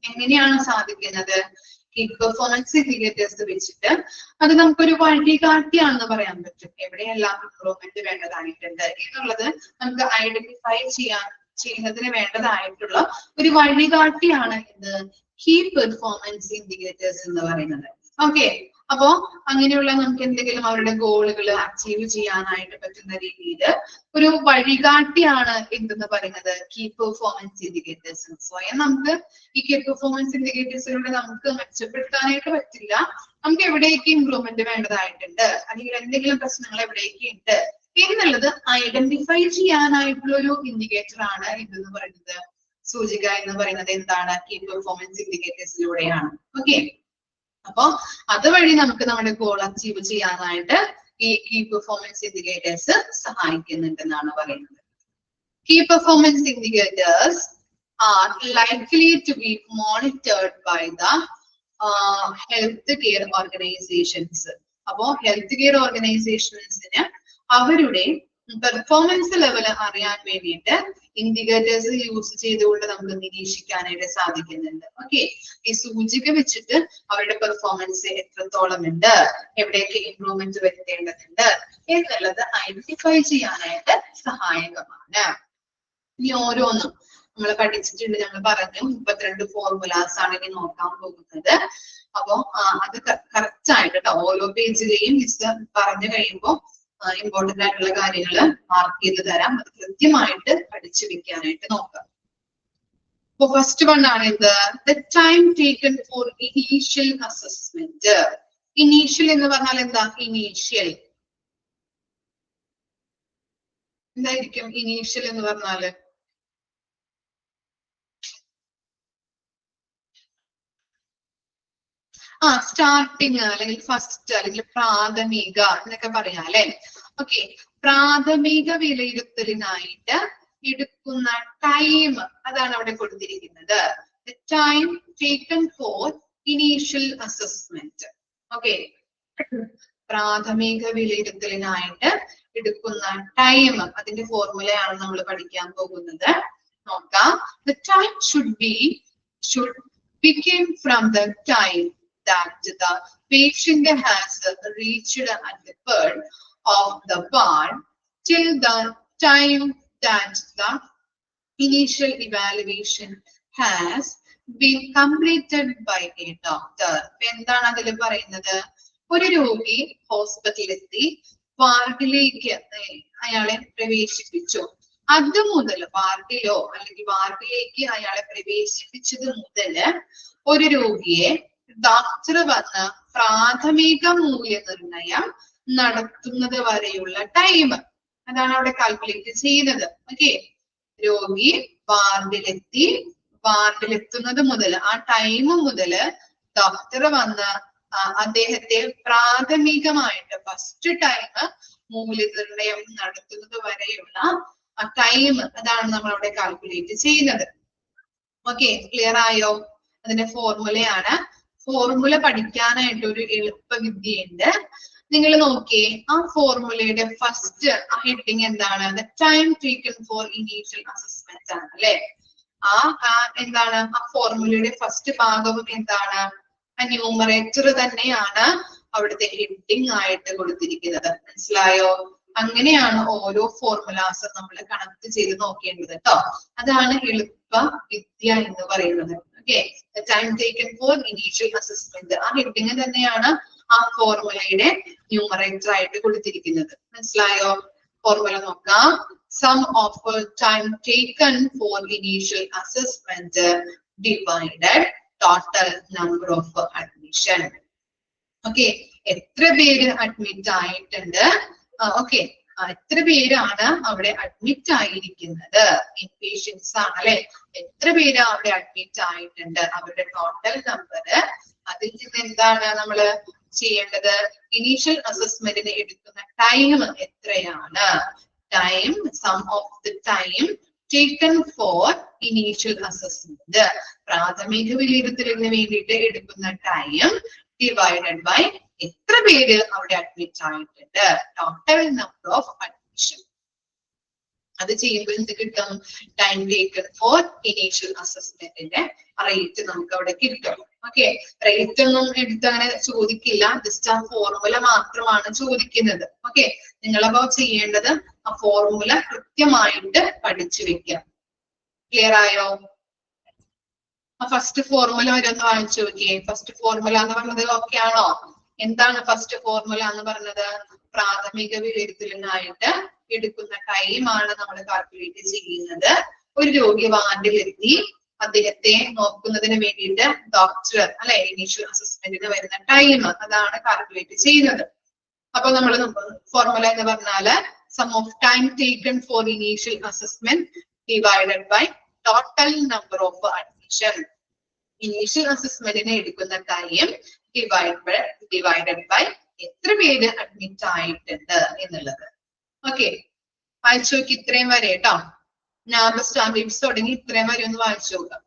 എങ്ങനെയാണ് സാധിക്കുന്നത്? കീ പെർഫോമൻസ് ഇൻഡിക്കേറ്റേഴ്സ് വെച്ചിട്ട് അത് നമുക്കൊരു വഴികാട്ടിയാണെന്ന് പറയാൻ പറ്റും. എവിടെയെല്ലാം ഇംപ്രൂവ്മെന്റ് വേണ്ടതായിട്ടുണ്ട് എന്നുള്ളത് നമുക്ക് ഐഡന്റിഫൈ ചെയ്യുന്നതിന് വേണ്ടതായിട്ടുള്ള ഒരു വഴികാട്ടിയാണ് ഇത് കീ പെർഫോമൻസ് ഇൻഡിക്കേറ്റേഴ്സ് എന്ന് പറയുന്നത്. ഓക്കെ, അപ്പോ അങ്ങനെയുള്ള നമുക്ക് എന്തെങ്കിലും അവരുടെ ഗോളുകൾ അച്ചീവ് ചെയ്യാനായിട്ട് പറ്റുന്ന രീതിയിൽ ഒരു വഴികാട്ടിയാണ് എന്തെന്ന് പറയുന്നത് കീ പെർഫോമൻസ് ഇൻഡിക്കേറ്റേഴ്സ്. സ്വയം നമുക്ക് ഈ കീ പെർഫോമൻസ് ഇൻഡിക്കേറ്റേഴ്സിലൂടെ നമുക്ക് മെച്ചപ്പെടുത്താനായിട്ട് പറ്റില്ല. നമുക്ക് എവിടേക്ക് ഇംപ്രൂവ്മെന്റ് വേണ്ടതായിട്ടുണ്ട്, അല്ലെങ്കിൽ എന്തെങ്കിലും പ്രശ്നങ്ങൾ എവിടേക്ക് ഉണ്ട് എന്നുള്ളത് ഐഡന്റിഫൈ ചെയ്യാനായിട്ടുള്ള ഒരു ഇൻഡിക്കേറ്റർ ആണ് ഇതെന്ന് പറയുന്നത്. സൂചിക എന്ന് പറയുന്നത് എന്താണ്? Key performance ഇൻഡിക്കേറ്റേഴ്സിലൂടെയാണ്. ഓക്കെ, അപ്പൊ അതുവഴി നമുക്ക് നമ്മുടെ ഗോൾ അച്ചീവ് ചെയ്യാനായിട്ട് ഈ കീ പെർഫോമൻസ് ഇൻഡിക്കേറ്റേഴ്സ് സഹായിക്കുന്നുണ്ടെന്നാണ് പറയുന്നത്. Key performance indicators are likely to be monitored by the health care organizations. അപ്പോ ഹെൽത്ത് കെയർ ഓർഗനൈസേഷൻസിന് അവരുടെ പെർഫോമൻസ് ലെവൽ അറിയാൻ വേണ്ടിയിട്ട് ഇൻഡിക്കേറ്റേഴ്സ് യൂസ് ചെയ്തുകൊണ്ട് നമുക്ക് നിരീക്ഷിക്കാനായിട്ട് സാധിക്കുന്നുണ്ട്. ഓക്കെ, ഈ സൂചിക വെച്ചിട്ട് അവരുടെ പെർഫോമൻസ് എത്രത്തോളം ഉണ്ട്, എവിടെയൊക്കെ ഇംപ്രൂവ്മെന്റ് വരുത്തേണ്ടതുണ്ട് എന്നുള്ളത് ഐഡന്റിഫൈ ചെയ്യാനായിട്ട് സഹായകമാണ്. ഇനി ഓരോന്നും നമ്മൾ പഠിച്ചിട്ടുണ്ട്, നമ്മൾ പറഞ്ഞു 32 ഫോർമുലാസ് ആണ് ഇനി നോക്കാൻ പോകുന്നത്. അപ്പൊ അത് കറക്റ്റ് ആയിട്ട് കേട്ടോ ഓരോ പേജിലെയും മിസ് പറഞ്ഞു കഴിയുമ്പോൾ ഇമ്പോർട്ടന്റ് ആയിട്ടുള്ള കാര്യങ്ങൾ മാർക്ക് ചെയ്ത് തരാം. അത് കൃത്യമായിട്ട് പഠിച്ചു വെക്കാനായിട്ട് നോക്കാം. അപ്പൊ ഫസ്റ്റ് വൺ ആണ് ഇത് the time taken for initial assessment. Initial എന്ന് പറഞ്ഞാൽ എന്താ? ഇനീഷ്യൽ എന്തായിരിക്കും? ഇനീഷ്യൽ എന്ന് പറഞ്ഞാല് സ്റ്റാർട്ടിങ് അല്ലെങ്കിൽ ഫസ്റ്റ് അല്ലെങ്കിൽ പ്രാഥമിക എന്നൊക്കെ പറയാം അല്ലെ. ഓക്കെ, പ്രാഥമിക വിലയിരുത്തലിനായിട്ട് എടുക്കുന്ന ടൈം അതാണ് അവിടെ കൊടുത്തിരിക്കുന്നത്. Time taken for initial assessment. Okay, പ്രാഥമിക വിലയിരുത്തലിനായിട്ട് എടുക്കുന്ന ടൈം അതിന്റെ ഫോർമുലയാണ് നമ്മൾ പഠിക്കാൻ പോകുന്നത്. നോക്കാം. The time should begin from the time that the patient has reached at the birth of the barn till the time that the initial evaluation has been completed by a doctor. എന്താണ് അതിൽ പറയുന്നത്? ഒരു രോഗി ഹോസ്പിറ്റലിലെത്തി വാർഡിലേക്ക് അയാളെ പ്രവേശിപ്പിച്ചു. അത് മുതൽ വാർഡിലോ അല്ലെങ്കിൽ വാർഡിലേക്ക് അയാളെ പ്രവേശിപ്പിച്ചത് മുതല് ഒരു രോഗിയെ ഡോക്ടർ വന്ന് പ്രാഥമിക മൂല്യനിർണയം നടത്തുന്നത് വരെയുള്ള ടൈം അതാണ് അവിടെ കാൽക്കുലേറ്റ് ചെയ്യുന്നത്. ഓക്കെ, രോഗി വാർഡിലെത്തുന്നത് മുതൽ ആ ടൈം മുതല് ഡോക്ടർ വന്ന് അദ്ദേഹത്തെ പ്രാഥമികമായിട്ട് ഫസ്റ്റ് ടൈം മൂല്യനിർണയം നടത്തുന്നത് വരെയുള്ള ആ ടൈം അതാണ് നമ്മൾ അവിടെ കാൽക്കുലേറ്റ് ചെയ്യുന്നത്. ഓക്കെ, ക്ലിയർ ആയോ? അതിന്റെ ഫോർമുലയാണ്. ഫോർമുല പഠിക്കാനായിട്ട് ഒരു എളുപ്പ വിദ്യയുണ്ട്. നിങ്ങൾ നോക്കിയേ, ആ ഫോർമുലയുടെ ഫസ്റ്റ് ഹെഡിങ് എന്താണ്? The time taken for initial assessment ആണ് അല്ലെ. എന്താണ് ആ ഫോർമുലയുടെ ഫസ്റ്റ് ഭാഗവും എന്താണ്? ന്യൂമറേറ്റർ തന്നെയാണ് അവിടുത്തെ ഹെഡിങ് ആയിട്ട് കൊടുത്തിരിക്കുന്നത്. മനസ്സിലായോ? അങ്ങനെയാണ് ഓരോ ഫോർമുലാസും നമ്മൾ കണക്ട് ചെയ്ത് നോക്കേണ്ടത് കേട്ടോ. അതാണ് എളുപ്പ വിദ്യ എന്ന് പറയുന്നത്. Okay, time taken for initial assessment ആ ഹെഡിങ് തന്നെയാണ് ആ ഫോർമുലയുടെ ന്യൂമറേറ്റർ ആയിട്ട് കൊടുത്തിരിക്കുന്നത്. മനസ്സിലായോ? ഫോർമുല നോക്കാം. Sum of time taken for initial assessment divided total number of admission. Okay, എത്ര പേര് അഡ്മിറ്റ് ആയിട്ടുണ്ട്? ഓക്കെ, എത്ര പേരാണ് അവിടെ അഡ്മിറ്റ് ആയിരിക്കുന്നത്? ഇൻപേഷ്യൻസ് ആണ് അല്ലെ. എത്ര പേര് അവിടെ അഡ്മിറ്റ് ആയിട്ടുണ്ട്? അവരുടെ ടോട്ടൽ നമ്പർ. അതിൽ നിന്ന് എന്താണ് നമ്മൾ ചെയ്യേണ്ടത്? ഇനീഷ്യൽ അസസ്മെന്റിന് എടുക്കുന്ന ടൈം എത്രയാണ്? Time, sum of the time taken for initial assessment. പ്രാഥമിക വിലയിരുത്തലിന് വേണ്ടിയിട്ട് എടുക്കുന്ന ടൈം ഡിവൈഡഡ് ബൈ എത്ര പേര് അവിടെ അഡ്മിറ്റ് ആയിട്ടുണ്ട്, ടോട്ടൽ നമ്പർ ഓഫ് അഡ്മിഷൻ. അത് ചെയ്യുമ്പോൾ എന്ത് കിട്ടും? ടൈം ടേക്കൺ ഫോർ ഇനീഷ്യൽ അസസ്മെന്റിന്റെ റേറ്റ് നമുക്ക് അവിടെ കിട്ടും. ഓക്കെ, റേറ്റ് ഒന്നും എടുത്ത് അങ്ങനെ ചോദിക്കില്ല, ജസ്റ്റ് ആ ഫോർമുല മാത്രമാണ് ചോദിക്കുന്നത്. ഓക്കെ, നിങ്ങളപ്പോ ചെയ്യേണ്ടത് ആ ഫോർമുല കൃത്യമായിട്ട് പഠിച്ചു വെക്കുക. ക്ലിയർ ആയോ? ആ ഫസ്റ്റ് ഫോർമുല വരെ ഒന്ന് വായിച്ചു നോക്കിയേ. ഫസ്റ്റ് ഫോർമുല എന്ന് പറഞ്ഞത് ഓക്കെ ആണോ? എന്താണ് ഫസ്റ്റ് ഫോർമുല എന്ന് പറഞ്ഞത്? പ്രാഥമിക വിലയിരുത്തലിനായിട്ട് എടുക്കുന്ന ടൈമാണ് നമ്മൾ കാൽക്കുലേറ്റ് ചെയ്യുന്നത്. ഒരു രോഗി വാർഡിലെത്തി, അദ്ദേഹത്തെ നോക്കുന്നതിന് വേണ്ടിയിട്ട് ഡോക്ടർ അല്ലെ ഇനീഷ്യൽ അസസ്മെന്റിന് വരുന്ന ടൈം, അതാണ് കാൽക്കുലേറ്റ് ചെയ്യുന്നത്. അപ്പൊ നമ്മൾ ഫോർമുല എന്ന് പറഞ്ഞാല് sum of time taken for initial assessment divided by total number of admission. Initial അസസ്മെന്റിന് എടുക്കുന്ന ടൈം ഡിവൈഡഡ് ബൈ എത്ര പേര് അഡ്മിറ്റ് ആയിട്ടുണ്ട് എന്നുള്ളത്. ഓക്കെ, വായിച്ചു നോക്കി ഇത്രയും വരെ കേട്ടോ. ഞാൻ സ്റ്റാൻഡേർഡ്സ് തുടങ്ങി ഇത്രയും വരെ ഒന്ന് വായിച്ചു നോക്കാം.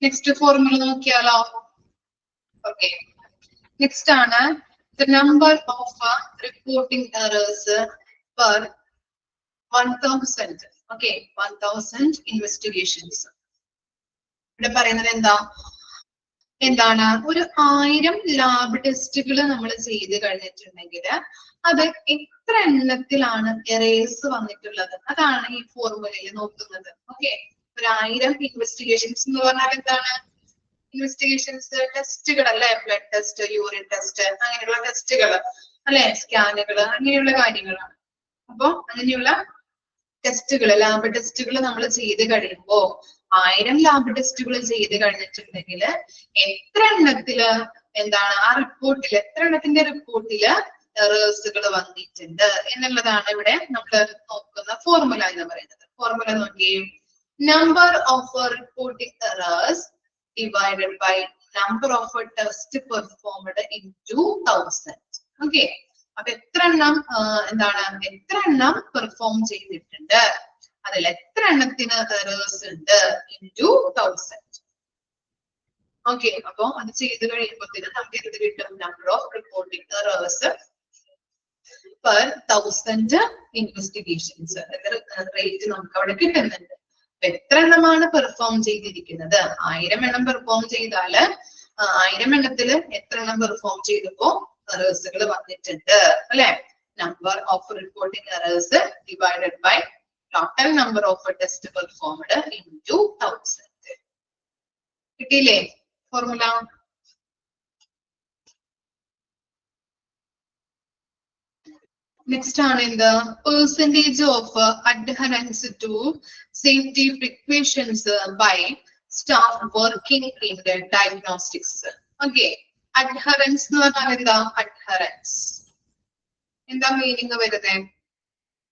നെക്സ്റ്റ് ഫോർമുല നോക്കിയാലോ? ഓക്കെ, നെക്സ്റ്റ് ആണ് the number of reporting errors per 1000. Okay, 1000 investigations. ഇവിടെ പറയുന്നത് എന്താണ്? ഒരു 1000 ലാബ് ടെസ്റ്റുകൾ നമ്മൾ ചെയ്ത് കഴിഞ്ഞിട്ടുണ്ടെങ്കിൽ അത് എത്ര എണ്ണത്തിലാണ് എറേഴ്സ് വന്നിട്ടുള്ളത്, അതാണ് ഈ ഫോർമുലയിൽ നോക്കുന്നത്. ഓക്കെ, ഒരു 1000 ഇൻവെസ്റ്റിഗേഷൻസ് എന്ന് പറഞ്ഞാൽ എന്താണ്? ഇൻവെസ്റ്റിഗേഷൻസ് ടെസ്റ്റുകൾ അല്ലെ, ബ്ലഡ് ടെസ്റ്റ്, യൂറിൻ ടെസ്റ്റ്, അങ്ങനെയുള്ള ടെസ്റ്റുകൾ അല്ലെ, സ്കാനുകൾ, അങ്ങനെയുള്ള കാര്യങ്ങളാണ്. അപ്പൊ അങ്ങനെയുള്ള ടെസ്റ്റുകൾ, ലാബ് ടെസ്റ്റുകൾ നമ്മൾ ചെയ്ത് കഴിയുമ്പോ 1000 ലാബ് ടെസ്റ്റുകൾ ചെയ്ത് കഴിഞ്ഞിട്ടുണ്ടെങ്കിൽ എത്ര എണ്ണത്തില് എന്താണ് ആ റിപ്പോർട്ടിൽ, എത്ര എണ്ണത്തിന്റെ റിപ്പോർട്ടില് എറേഴ്സുകൾ വന്നിട്ടുണ്ട് എന്നുള്ളതാണ് ഇവിടെ നമ്മൾ നോക്കുന്ന ഫോർമുല എന്ന് പറയുന്നത്. ഫോർമുല നോക്കിയേ, number of reporting errors divided by number of tests performed into 1000. Okay. അപ്പൊ എത്ര എണ്ണം എത്ര എണ്ണം പെർഫോം ചെയ്തിട്ടുണ്ട്, അതിൽ എത്ര എണ്ണത്തിന് എറേഴ്സ് ഉണ്ട് ഇൻറ്റു 1000. ഓക്കെ, അപ്പൊ അത് ചെയ്ത് കഴിയുമ്പോഴത്തേനും നമുക്ക് എന്ത് കിട്ടും? Number of reporting errors per 1000 investigations rate നമുക്ക് അവിടെ കിട്ടുന്നുണ്ട്. എത്ര എണ്ണമാണ് പെർഫോം ചെയ്തിരിക്കുന്നത്? 1000 എണ്ണം പെർഫോം ചെയ്താല് 1000 എണ്ണത്തില് എത്ര എണ്ണം പെർഫോം ചെയ്തപ്പോ എറേഴ്സുകൾ വന്നിട്ടുണ്ട് അല്ലെ? Number of reporting errors divided by total number of test performed into 1000. കിട്ടിയില്ലേ ഫോർമുല? നെക്സ്റ്റ് ആണ് എന്ത്? Percentage of adherence to safety precautions by staff working in the diagnostics. Okay, adherence എന്ന് പറഞ്ഞാൽ എന്താ? അഡ്ഹറൻസ് എന്താ മീനിങ് വരുന്നത്?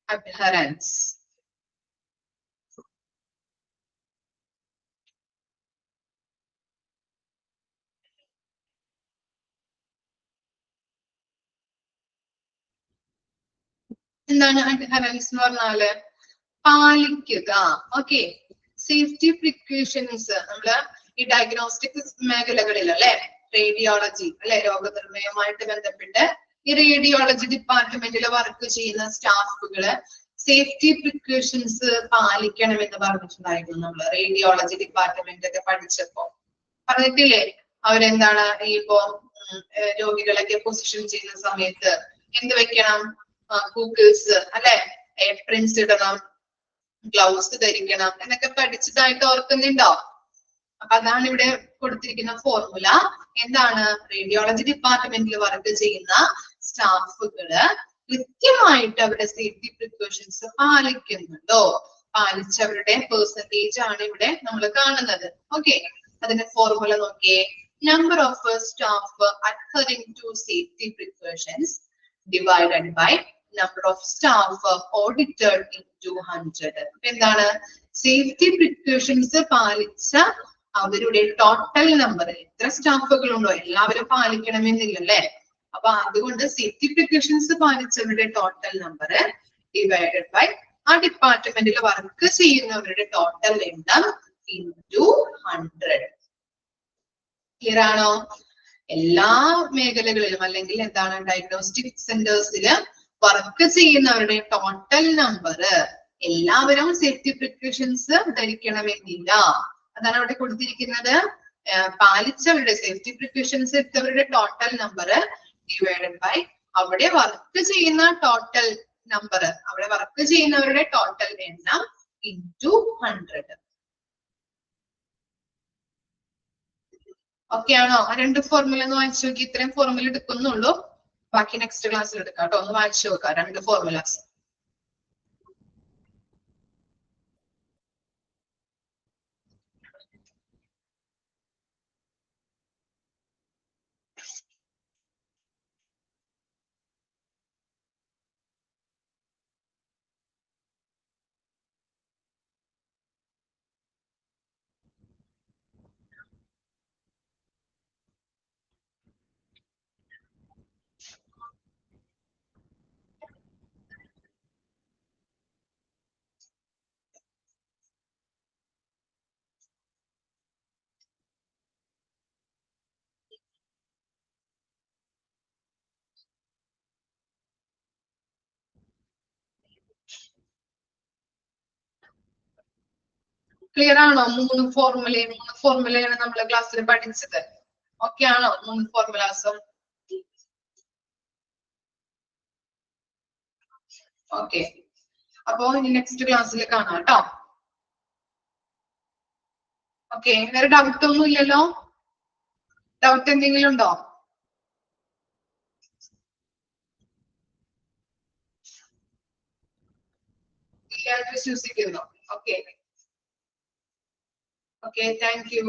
അഡ്ഹറൻസ് എന്താണ്? Adherence എന്ന് പറഞ്ഞാല് പാലിക്കുക. ഓക്കെ, സേഫ്റ്റി പ്രിക്കോഷൻസ് നമ്മള് ഈ ഡയഗ്നോസ്റ്റിക് മേഖലകളിൽ അല്ലെ, റേഡിയോളജി അല്ലെ, രോഗനിർണയവുമായിട്ട് ബന്ധപ്പെട്ട് ഈ റേഡിയോളജി ഡിപ്പാർട്ട്മെന്റിൽ വർക്ക് ചെയ്യുന്ന സ്റ്റാഫുകള് സേഫ്റ്റി പ്രിക്കോഷൻസ് പാലിക്കണം എന്ന് പറഞ്ഞിട്ടുണ്ടായിരുന്നു. നമ്മള് റേഡിയോളജി ഡിപ്പാർട്ട്മെന്റ് ഒക്കെ പഠിച്ചപ്പോ പറഞ്ഞിട്ടില്ലേ? അവരെന്താണ് ഇപ്പോ രോഗികളൊക്കെ പൊസിഷൻ ചെയ്യുന്ന സമയത്ത് എന്ത് വെക്കണം? ഗൂഗിൾസ് അല്ലെ, ഏപ്രിൻസ് ഇടണം, ഗ്ലൗസ് ധരിക്കണം എന്നൊക്കെ പഠിച്ചതായിട്ട് ഓർക്കുന്നുണ്ടോ? അപ്പൊ അതാണ് ഇവിടെ കൊടുത്തിരിക്കുന്ന ഫോർമുല. എന്താണ്? റേഡിയോളജി ഡിപ്പാർട്ട്മെന്റിൽ വർക്ക് ചെയ്യുന്ന സ്റ്റാഫുകള് കൃത്യമായിട്ട് അവരുടെ സേഫ്റ്റി പ്രിക്കോഷൻസ് പാലിക്കുന്നുണ്ടോ, പാലിച്ചവരുടെ പെർസെന്റേജ് ആണ് ഇവിടെ നമ്മൾ കാണുന്നത്. ഓക്കെ, അതിന്റെ ഫോർമുല നോക്കിയേ. Number of staff adhering to safety precautions divided by number of staff audited into 100. എന്താണ്? സേഫ്റ്റി പ്രിക്കോഷൻസ് പാലിച്ച അവരുടെ ടോട്ടൽ നമ്പർ, എത്ര സ്റ്റാഫുകൾ ഉണ്ടോ എല്ലാവരും പാലിക്കണമെന്നില്ലല്ലേ? അപ്പൊ അതുകൊണ്ട് സേഫ്റ്റി പ്രിക്കോഷൻസ് പാലിച്ചവരുടെ ടോട്ടൽ നമ്പർ ഡിവൈഡഡ് ബൈ ആ ഡിപ്പാർട്ട്മെന്റിൽ വർക്ക് ചെയ്യുന്നവരുടെ ടോട്ടൽ എണ്ണം ഇൻറ്റു 100. ക്ലിയർ ആണോ? എല്ലാ മേഖലകളിലും അല്ലെങ്കിൽ എന്താണ് ഡയഗ്നോസ്റ്റിക് സെന്റേഴ്സില് വർക്ക് ചെയ്യുന്നവരുടെ ടോട്ടൽ നമ്പർ എല്ലാവരും സേഫ്റ്റി പ്രിക്കോഷൻസ് ധരിക്കണമെന്നില്ല. അതാണ് അവിടെ കൊടുത്തിരിക്കുന്നത്. പാലിച്ചവരുടെ സേഫ്റ്റി പ്രിക്കോഷൻസ് എടുത്തവരുടെ ടോട്ടൽ നമ്പർ ഡിവൈഡഡ് ബൈ അവിടെ വർക്ക് ചെയ്യുന്ന ടോട്ടൽ നമ്പർ, അവിടെ വർക്ക് ചെയ്യുന്നവരുടെ ടോട്ടൽ എണ്ണം ഇൻറ്റു 100. ഓക്കെ ആണോ? ആ രണ്ട് ഫോർമുല ഒന്ന് വായിച്ചു നോക്കി. ഇത്രയും ഫോർമുല എടുക്കുന്നുള്ളൂ, ബാക്കി നെക്സ്റ്റ് ക്ലാസ്സിൽ എടുക്കാം കേട്ടോ. ഒന്ന് വായിച്ചു നോക്കാം രണ്ട് ഫോർമുലാസ്. ക്ലിയർ ആണോ? മൂന്ന് ഫോർമുലയാണ് നമ്മൾ ക്ലാസ്സിൽ പഠിച്ചത്. ഓക്കെ ആണോ? 3 ഫോർമുലാസും. ഓക്കെ, അപ്പോ ഇനി നെക്സ്റ്റ് ക്ലാസ്സിൽ കാണാം കേട്ടോ. ഓക്കെ, വേറെ ഡൗട്ട് ഒന്നും ഇല്ലല്ലോ? ഡൗട്ട് എന്തെങ്കിലും ഉണ്ടോ? ഇല്ല, വിശ്വസിക്കുന്നു. Okay, okay, thank you.